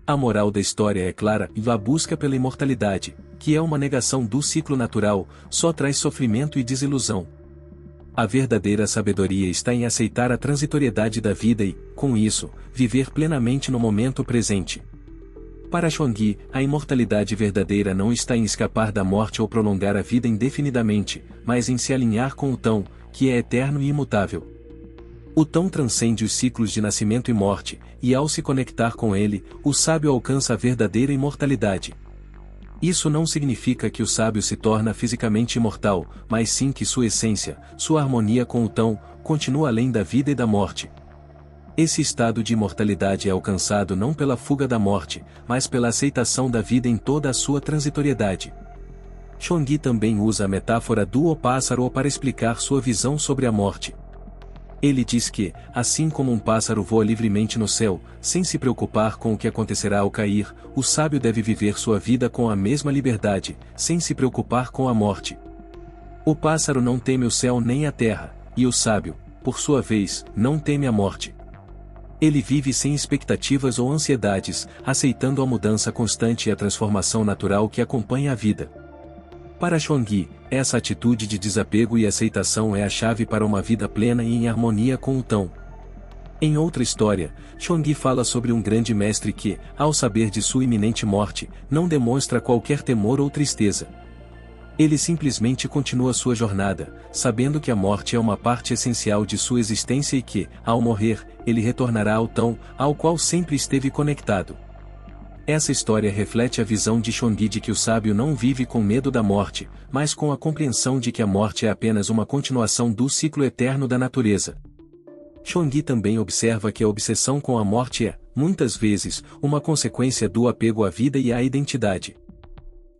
A moral da história é clara e a busca pela imortalidade, que é uma negação do ciclo natural, só traz sofrimento e desilusão. A verdadeira sabedoria está em aceitar a transitoriedade da vida e, com isso, viver plenamente no momento presente. Para Chongyi, a imortalidade verdadeira não está em escapar da morte ou prolongar a vida indefinidamente, mas em se alinhar com o tão, que é eterno e imutável. O tão transcende os ciclos de nascimento e morte, e ao se conectar com ele, o sábio alcança a verdadeira imortalidade. Isso não significa que o sábio se torna fisicamente imortal, mas sim que sua essência, sua harmonia com o tão, continua além da vida e da morte. Esse estado de imortalidade é alcançado não pela fuga da morte, mas pela aceitação da vida em toda a sua transitoriedade. Chongyi também usa a metáfora do pássaro para explicar sua visão sobre a morte. Ele diz que, assim como um pássaro voa livremente no céu, sem se preocupar com o que acontecerá ao cair, o sábio deve viver sua vida com a mesma liberdade, sem se preocupar com a morte. O pássaro não teme o céu nem a terra, e o sábio, por sua vez, não teme a morte. Ele vive sem expectativas ou ansiedades, aceitando a mudança constante e a transformação natural que acompanha a vida. Para Chongyi, essa atitude de desapego e aceitação é a chave para uma vida plena e em harmonia com o tão. Em outra história, Chongyi fala sobre um grande mestre que, ao saber de sua iminente morte, não demonstra qualquer temor ou tristeza. Ele simplesmente continua sua jornada, sabendo que a morte é uma parte essencial de sua existência e que, ao morrer, ele retornará ao tão, ao qual sempre esteve conectado. Essa história reflete a visão de Chongyi de que o sábio não vive com medo da morte, mas com a compreensão de que a morte é apenas uma continuação do ciclo eterno da natureza. Chongyi também observa que a obsessão com a morte é, muitas vezes, uma consequência do apego à vida e à identidade.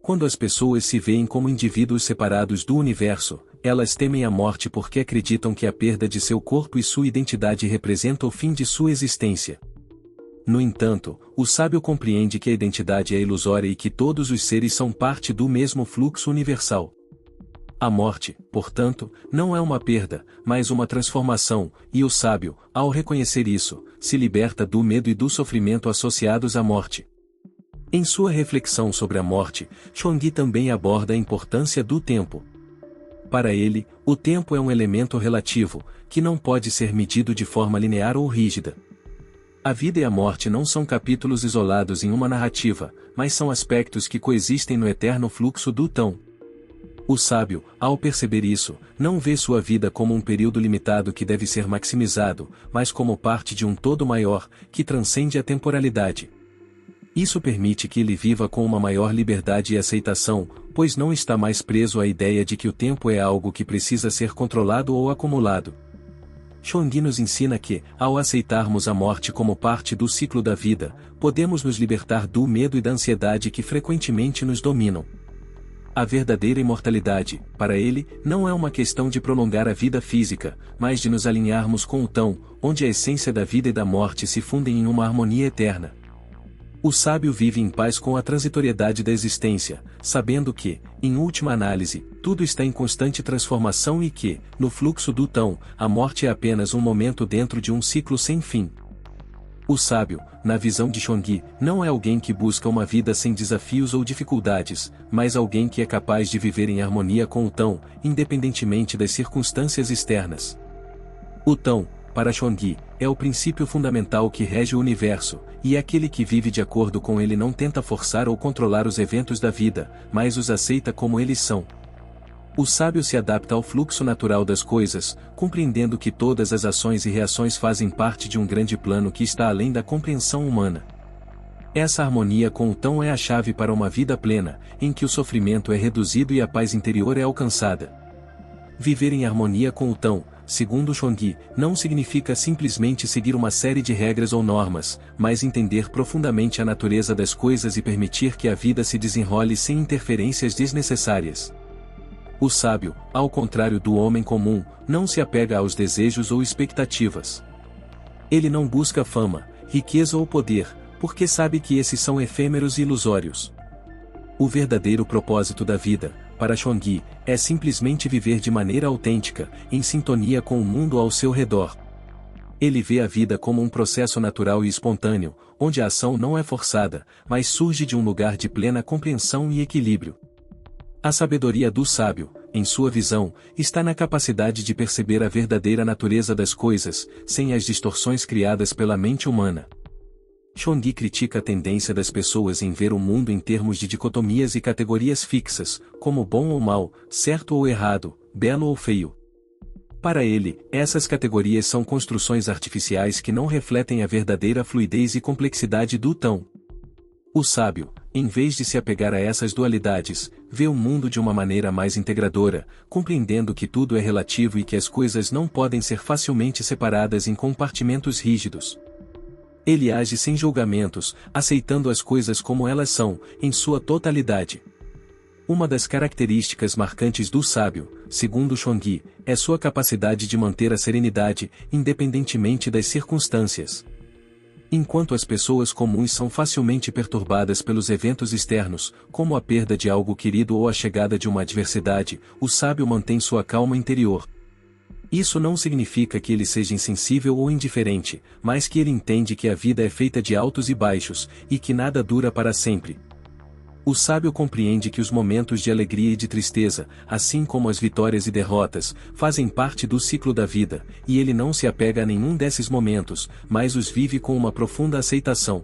Quando as pessoas se veem como indivíduos separados do universo, elas temem a morte porque acreditam que a perda de seu corpo e sua identidade representa o fim de sua existência. No entanto, o sábio compreende que a identidade é ilusória e que todos os seres são parte do mesmo fluxo universal. A morte, portanto, não é uma perda, mas uma transformação, e o sábio, ao reconhecer isso, se liberta do medo e do sofrimento associados à morte. Em sua reflexão sobre a morte, Chuang também aborda a importância do tempo. Para ele, o tempo é um elemento relativo, que não pode ser medido de forma linear ou rígida. A vida e a morte não são capítulos isolados em uma narrativa, mas são aspectos que coexistem no eterno fluxo do Tão. O sábio, ao perceber isso, não vê sua vida como um período limitado que deve ser maximizado, mas como parte de um todo maior, que transcende a temporalidade. Isso permite que ele viva com uma maior liberdade e aceitação, pois não está mais preso à ideia de que o tempo é algo que precisa ser controlado ou acumulado. Chuang nos ensina que, ao aceitarmos a morte como parte do ciclo da vida, podemos nos libertar do medo e da ansiedade que frequentemente nos dominam. A verdadeira imortalidade, para ele, não é uma questão de prolongar a vida física, mas de nos alinharmos com o Tão, onde a essência da vida e da morte se fundem em uma harmonia eterna. O sábio vive em paz com a transitoriedade da existência, sabendo que, em última análise, tudo está em constante transformação e que, no fluxo do Tão, a morte é apenas um momento dentro de um ciclo sem fim. O sábio, na visão de Chuang, não é alguém que busca uma vida sem desafios ou dificuldades, mas alguém que é capaz de viver em harmonia com o Tão, independentemente das circunstâncias externas. O Tão, para Chuang, é o princípio fundamental que rege o universo, e aquele que vive de acordo com ele não tenta forçar ou controlar os eventos da vida, mas os aceita como eles são. O sábio se adapta ao fluxo natural das coisas, compreendendo que todas as ações e reações fazem parte de um grande plano que está além da compreensão humana. Essa harmonia com o Tão é a chave para uma vida plena, em que o sofrimento é reduzido e a paz interior é alcançada. Viver em harmonia com o Tão, segundo Chuang, não significa simplesmente seguir uma série de regras ou normas, mas entender profundamente a natureza das coisas e permitir que a vida se desenrole sem interferências desnecessárias. O sábio, ao contrário do homem comum, não se apega aos desejos ou expectativas. Ele não busca fama, riqueza ou poder, porque sabe que esses são efêmeros e ilusórios. O verdadeiro propósito da vida, para Chuang, é simplesmente viver de maneira autêntica, em sintonia com o mundo ao seu redor. Ele vê a vida como um processo natural e espontâneo, onde a ação não é forçada, mas surge de um lugar de plena compreensão e equilíbrio. A sabedoria do sábio, em sua visão, está na capacidade de perceber a verdadeira natureza das coisas, sem as distorções criadas pela mente humana. Chuang critica a tendência das pessoas em ver o mundo em termos de dicotomias e categorias fixas, como bom ou mal, certo ou errado, belo ou feio. Para ele, essas categorias são construções artificiais que não refletem a verdadeira fluidez e complexidade do Tão. O sábio, em vez de se apegar a essas dualidades, vê o mundo de uma maneira mais integradora, compreendendo que tudo é relativo e que as coisas não podem ser facilmente separadas em compartimentos rígidos. Ele age sem julgamentos, aceitando as coisas como elas são, em sua totalidade. Uma das características marcantes do sábio, segundo Chuang, é sua capacidade de manter a serenidade, independentemente das circunstâncias. Enquanto as pessoas comuns são facilmente perturbadas pelos eventos externos, como a perda de algo querido ou a chegada de uma adversidade, o sábio mantém sua calma interior. Isso não significa que ele seja insensível ou indiferente, mas que ele entende que a vida é feita de altos e baixos, e que nada dura para sempre. O sábio compreende que os momentos de alegria e de tristeza, assim como as vitórias e derrotas, fazem parte do ciclo da vida, e ele não se apega a nenhum desses momentos, mas os vive com uma profunda aceitação.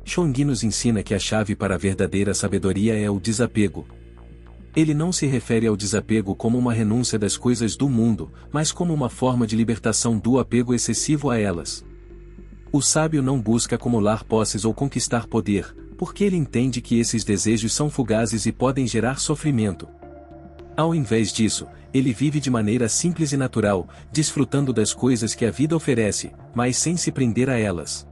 Chuang nos ensina que a chave para a verdadeira sabedoria é o desapego. Ele não se refere ao desapego como uma renúncia das coisas do mundo, mas como uma forma de libertação do apego excessivo a elas. O sábio não busca acumular posses ou conquistar poder, porque ele entende que esses desejos são fugazes e podem gerar sofrimento. Ao invés disso, ele vive de maneira simples e natural, desfrutando das coisas que a vida oferece, mas sem se prender a elas.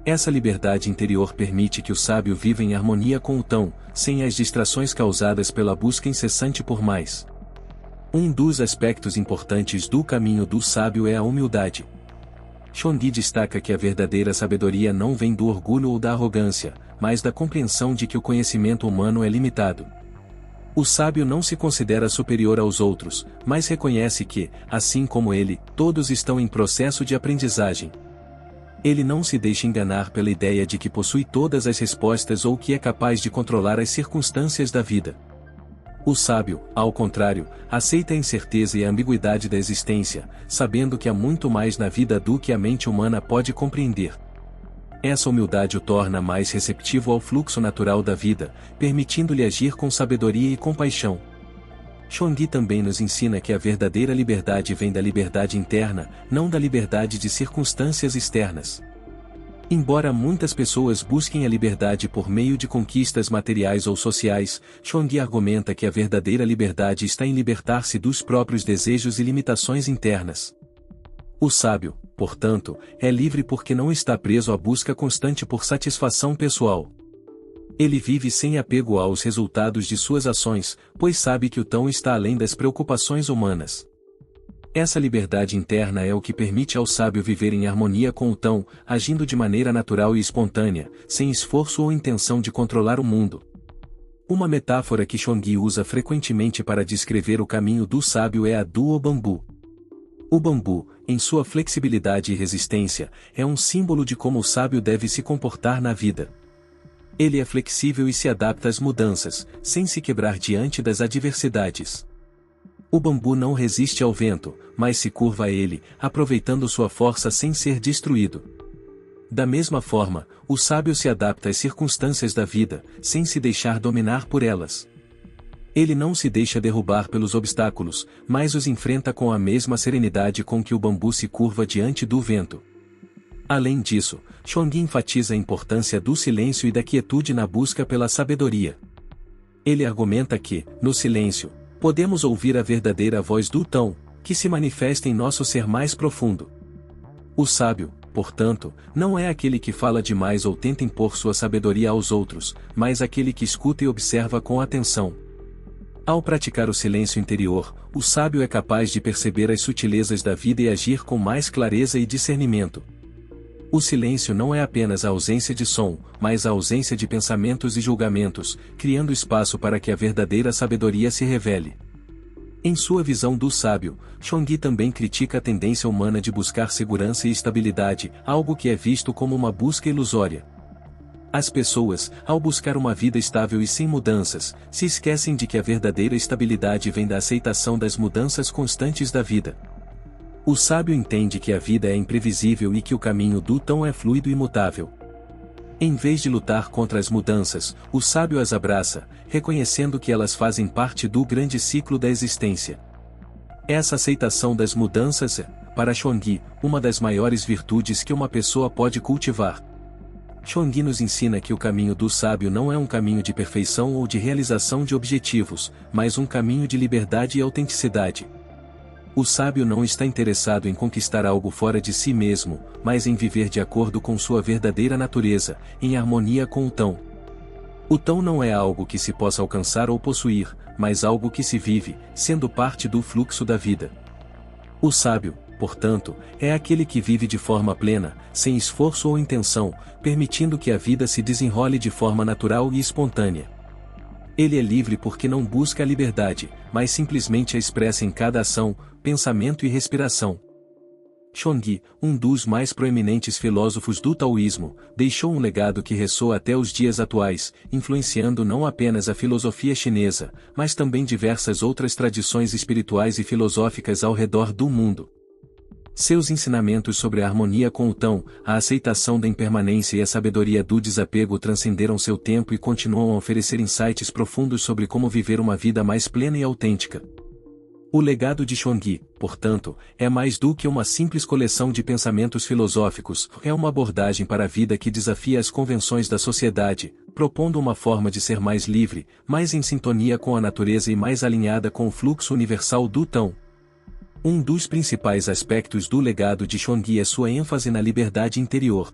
Essa liberdade interior permite que o sábio viva em harmonia com o Tão, sem as distrações causadas pela busca incessante por mais. Um dos aspectos importantes do caminho do sábio é a humildade. Chongyi destaca que a verdadeira sabedoria não vem do orgulho ou da arrogância, mas da compreensão de que o conhecimento humano é limitado. O sábio não se considera superior aos outros, mas reconhece que, assim como ele, todos estão em processo de aprendizagem. Ele não se deixa enganar pela ideia de que possui todas as respostas ou que é capaz de controlar as circunstâncias da vida. O sábio, ao contrário, aceita a incerteza e a ambiguidade da existência, sabendo que há muito mais na vida do que a mente humana pode compreender. Essa humildade o torna mais receptivo ao fluxo natural da vida, permitindo-lhe agir com sabedoria e compaixão. Chongyi também nos ensina que a verdadeira liberdade vem da liberdade interna, não da liberdade de circunstâncias externas. Embora muitas pessoas busquem a liberdade por meio de conquistas materiais ou sociais, Chongyi argumenta que a verdadeira liberdade está em libertar-se dos próprios desejos e limitações internas. O sábio, portanto, é livre porque não está preso à busca constante por satisfação pessoal. Ele vive sem apego aos resultados de suas ações, pois sabe que o Tão está além das preocupações humanas. Essa liberdade interna é o que permite ao sábio viver em harmonia com o Tão, agindo de maneira natural e espontânea, sem esforço ou intenção de controlar o mundo. Uma metáfora que Chongyi usa frequentemente para descrever o caminho do sábio é a do bambu. O bambu, em sua flexibilidade e resistência, é um símbolo de como o sábio deve se comportar na vida. Ele é flexível e se adapta às mudanças, sem se quebrar diante das adversidades. O bambu não resiste ao vento, mas se curva a ele, aproveitando sua força sem ser destruído. Da mesma forma, o sábio se adapta às circunstâncias da vida, sem se deixar dominar por elas. Ele não se deixa derrubar pelos obstáculos, mas os enfrenta com a mesma serenidade com que o bambu se curva diante do vento. Além disso, Chongyi enfatiza a importância do silêncio e da quietude na busca pela sabedoria. Ele argumenta que, no silêncio, podemos ouvir a verdadeira voz do Tão, que se manifesta em nosso ser mais profundo. O sábio, portanto, não é aquele que fala demais ou tenta impor sua sabedoria aos outros, mas aquele que escuta e observa com atenção. Ao praticar o silêncio interior, o sábio é capaz de perceber as sutilezas da vida e agir com mais clareza e discernimento. O silêncio não é apenas a ausência de som, mas a ausência de pensamentos e julgamentos, criando espaço para que a verdadeira sabedoria se revele. Em sua visão do sábio, Chongyi também critica a tendência humana de buscar segurança e estabilidade, algo que é visto como uma busca ilusória. As pessoas, ao buscar uma vida estável e sem mudanças, se esquecem de que a verdadeira estabilidade vem da aceitação das mudanças constantes da vida. O sábio entende que a vida é imprevisível e que o caminho do Tão é fluido e imutável. Em vez de lutar contra as mudanças, o sábio as abraça, reconhecendo que elas fazem parte do grande ciclo da existência. Essa aceitação das mudanças é, para Chongyi, uma das maiores virtudes que uma pessoa pode cultivar. Chongyi nos ensina que o caminho do sábio não é um caminho de perfeição ou de realização de objetivos, mas um caminho de liberdade e autenticidade. O sábio não está interessado em conquistar algo fora de si mesmo, mas em viver de acordo com sua verdadeira natureza, em harmonia com o Tão. O Tão não é algo que se possa alcançar ou possuir, mas algo que se vive, sendo parte do fluxo da vida. O sábio, portanto, é aquele que vive de forma plena, sem esforço ou intenção, permitindo que a vida se desenrole de forma natural e espontânea. Ele é livre porque não busca a liberdade, mas simplesmente a expressa em cada ação, pensamento e respiração. Chongyi, um dos mais proeminentes filósofos do taoísmo, deixou um legado que ressoa até os dias atuais, influenciando não apenas a filosofia chinesa, mas também diversas outras tradições espirituais e filosóficas ao redor do mundo. Seus ensinamentos sobre a harmonia com o Tão, a aceitação da impermanência e a sabedoria do desapego transcenderam seu tempo e continuam a oferecer insights profundos sobre como viver uma vida mais plena e autêntica. O legado de Chongyi, portanto, é mais do que uma simples coleção de pensamentos filosóficos, é uma abordagem para a vida que desafia as convenções da sociedade, propondo uma forma de ser mais livre, mais em sintonia com a natureza e mais alinhada com o fluxo universal do Tão. Um dos principais aspectos do legado de Chongyi é sua ênfase na liberdade interior.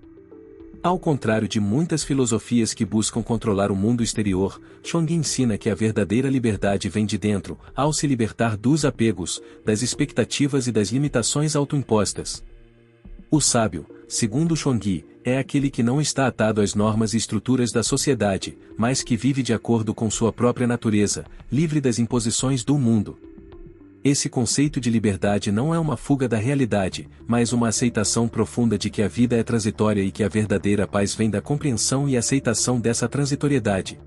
Ao contrário de muitas filosofias que buscam controlar o mundo exterior, Chongqi ensina que a verdadeira liberdade vem de dentro, ao se libertar dos apegos, das expectativas e das limitações autoimpostas. O sábio, segundo Chongqi, é aquele que não está atado às normas e estruturas da sociedade, mas que vive de acordo com sua própria natureza, livre das imposições do mundo. Esse conceito de liberdade não é uma fuga da realidade, mas uma aceitação profunda de que a vida é transitória e que a verdadeira paz vem da compreensão e aceitação dessa transitoriedade.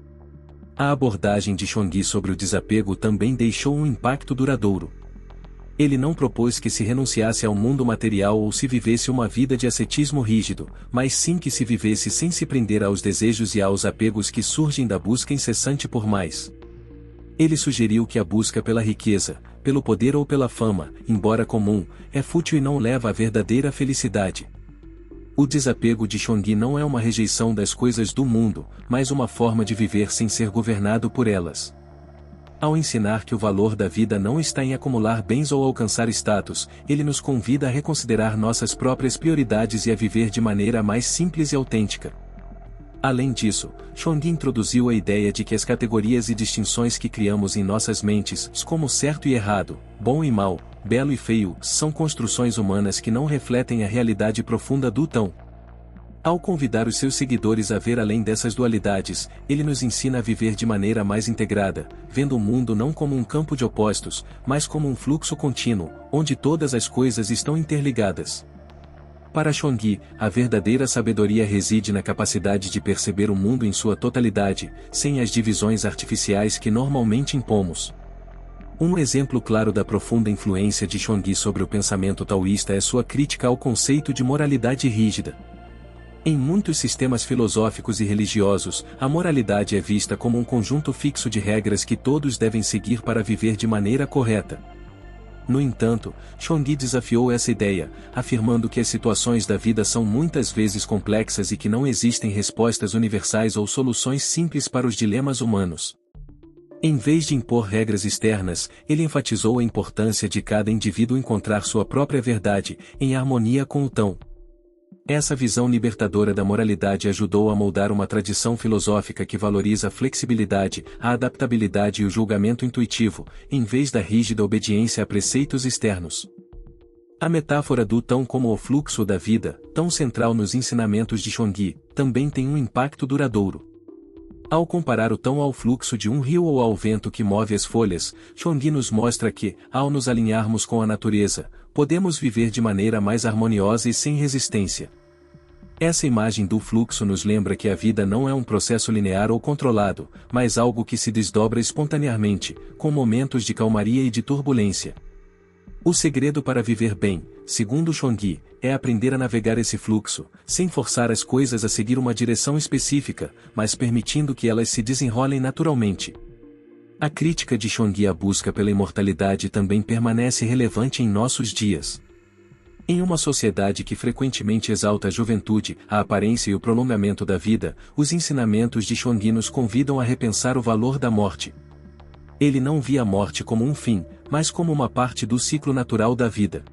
A abordagem de Chongqi sobre o desapego também deixou um impacto duradouro. Ele não propôs que se renunciasse ao mundo material ou se vivesse uma vida de ascetismo rígido, mas sim que se vivesse sem se prender aos desejos e aos apegos que surgem da busca incessante por mais. Ele sugeriu que a busca pela riqueza, pelo poder ou pela fama, embora comum, é fútil e não leva à verdadeira felicidade. O desapego de Chongqi não é uma rejeição das coisas do mundo, mas uma forma de viver sem ser governado por elas. Ao ensinar que o valor da vida não está em acumular bens ou alcançar status, ele nos convida a reconsiderar nossas próprias prioridades e a viver de maneira mais simples e autêntica. Além disso, Chongqi introduziu a ideia de que as categorias e distinções que criamos em nossas mentes, como certo e errado, bom e mal, belo e feio, são construções humanas que não refletem a realidade profunda do Tão. Ao convidar os seus seguidores a ver além dessas dualidades, ele nos ensina a viver de maneira mais integrada, vendo o mundo não como um campo de opostos, mas como um fluxo contínuo, onde todas as coisas estão interligadas. Para Chongqi, a verdadeira sabedoria reside na capacidade de perceber o mundo em sua totalidade, sem as divisões artificiais que normalmente impomos. Um exemplo claro da profunda influência de Chongqi sobre o pensamento taoísta é sua crítica ao conceito de moralidade rígida. Em muitos sistemas filosóficos e religiosos, a moralidade é vista como um conjunto fixo de regras que todos devem seguir para viver de maneira correta. No entanto, Chongqi desafiou essa ideia, afirmando que as situações da vida são muitas vezes complexas e que não existem respostas universais ou soluções simples para os dilemas humanos. Em vez de impor regras externas, ele enfatizou a importância de cada indivíduo encontrar sua própria verdade, em harmonia com o Tão. Essa visão libertadora da moralidade ajudou a moldar uma tradição filosófica que valoriza a flexibilidade, a adaptabilidade e o julgamento intuitivo, em vez da rígida obediência a preceitos externos. A metáfora do Tão como o fluxo da vida, tão central nos ensinamentos de Chongqi, também tem um impacto duradouro. Ao comparar o Tão ao fluxo de um rio ou ao vento que move as folhas, Chongqi nos mostra que, ao nos alinharmos com a natureza, podemos viver de maneira mais harmoniosa e sem resistência. Essa imagem do fluxo nos lembra que a vida não é um processo linear ou controlado, mas algo que se desdobra espontaneamente, com momentos de calmaria e de turbulência. O segredo para viver bem, segundo Chongqi, é aprender a navegar esse fluxo, sem forçar as coisas a seguir uma direção específica, mas permitindo que elas se desenrolem naturalmente. A crítica de Chongqi à busca pela imortalidade também permanece relevante em nossos dias. Em uma sociedade que frequentemente exalta a juventude, a aparência e o prolongamento da vida, os ensinamentos de Chongqi nos convidam a repensar o valor da morte. Ele não via a morte como um fim, mas como uma parte do ciclo natural da vida.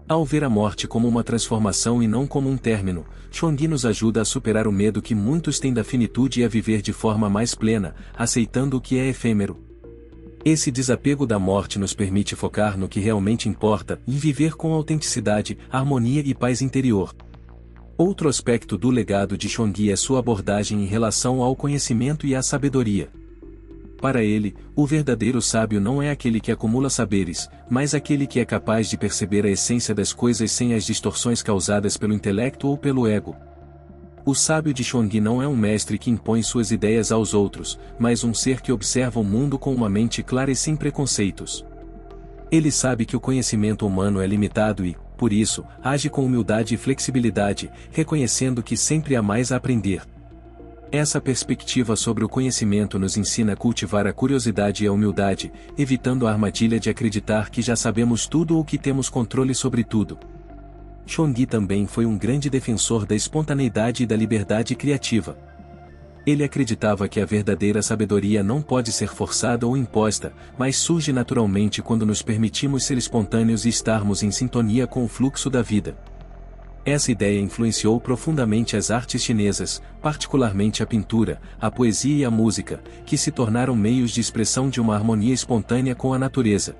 Ao ver a morte como uma transformação e não como um término, Chongqi nos ajuda a superar o medo que muitos têm da finitude e a viver de forma mais plena, aceitando o que é efêmero. Esse desapego da morte nos permite focar no que realmente importa e viver com autenticidade, harmonia e paz interior. Outro aspecto do legado de Chongqi é sua abordagem em relação ao conhecimento e à sabedoria. Para ele, o verdadeiro sábio não é aquele que acumula saberes, mas aquele que é capaz de perceber a essência das coisas sem as distorções causadas pelo intelecto ou pelo ego. O sábio de Chongqi não é um mestre que impõe suas ideias aos outros, mas um ser que observa o mundo com uma mente clara e sem preconceitos. Ele sabe que o conhecimento humano é limitado e, por isso, age com humildade e flexibilidade, reconhecendo que sempre há mais a aprender. Essa perspectiva sobre o conhecimento nos ensina a cultivar a curiosidade e a humildade, evitando a armadilha de acreditar que já sabemos tudo ou que temos controle sobre tudo. Chongqi também foi um grande defensor da espontaneidade e da liberdade criativa. Ele acreditava que a verdadeira sabedoria não pode ser forçada ou imposta, mas surge naturalmente quando nos permitimos ser espontâneos e estarmos em sintonia com o fluxo da vida. Essa ideia influenciou profundamente as artes chinesas, particularmente a pintura, a poesia e a música, que se tornaram meios de expressão de uma harmonia espontânea com a natureza.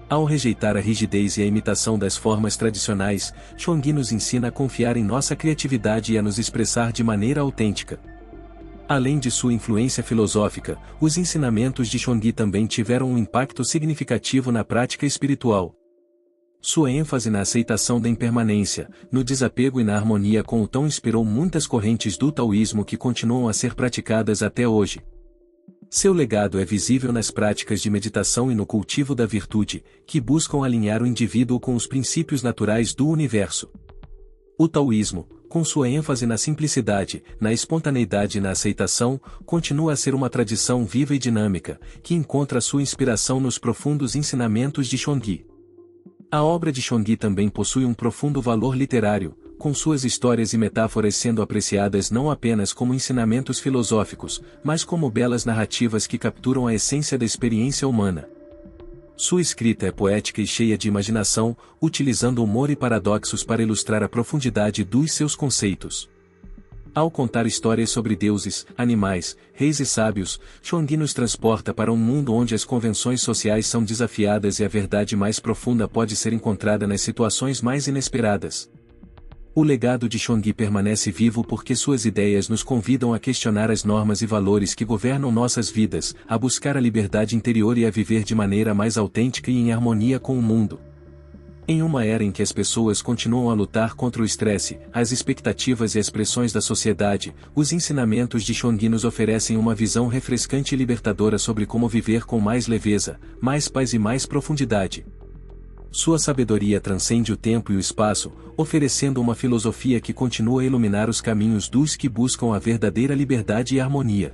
Ao rejeitar a rigidez e a imitação das formas tradicionais, Chongqi nos ensina a confiar em nossa criatividade e a nos expressar de maneira autêntica. Além de sua influência filosófica, os ensinamentos de Chongqi também tiveram um impacto significativo na prática espiritual. Sua ênfase na aceitação da impermanência, no desapego e na harmonia com o Tao inspirou muitas correntes do taoísmo que continuam a ser praticadas até hoje. Seu legado é visível nas práticas de meditação e no cultivo da virtude, que buscam alinhar o indivíduo com os princípios naturais do universo. O taoísmo, com sua ênfase na simplicidade, na espontaneidade e na aceitação, continua a ser uma tradição viva e dinâmica, que encontra sua inspiração nos profundos ensinamentos de Chongqi. A obra de Chongqi também possui um profundo valor literário, com suas histórias e metáforas sendo apreciadas não apenas como ensinamentos filosóficos, mas como belas narrativas que capturam a essência da experiência humana. Sua escrita é poética e cheia de imaginação, utilizando humor e paradoxos para ilustrar a profundidade dos seus conceitos. Ao contar histórias sobre deuses, animais, reis e sábios, Chongqi nos transporta para um mundo onde as convenções sociais são desafiadas e a verdade mais profunda pode ser encontrada nas situações mais inesperadas. O legado de Chongqi permanece vivo porque suas ideias nos convidam a questionar as normas e valores que governam nossas vidas, a buscar a liberdade interior e a viver de maneira mais autêntica e em harmonia com o mundo. Em uma era em que as pessoas continuam a lutar contra o estresse, as expectativas e as pressões da sociedade, os ensinamentos de Chongqi nos oferecem uma visão refrescante e libertadora sobre como viver com mais leveza, mais paz e mais profundidade. Sua sabedoria transcende o tempo e o espaço, oferecendo uma filosofia que continua a iluminar os caminhos dos que buscam a verdadeira liberdade e harmonia.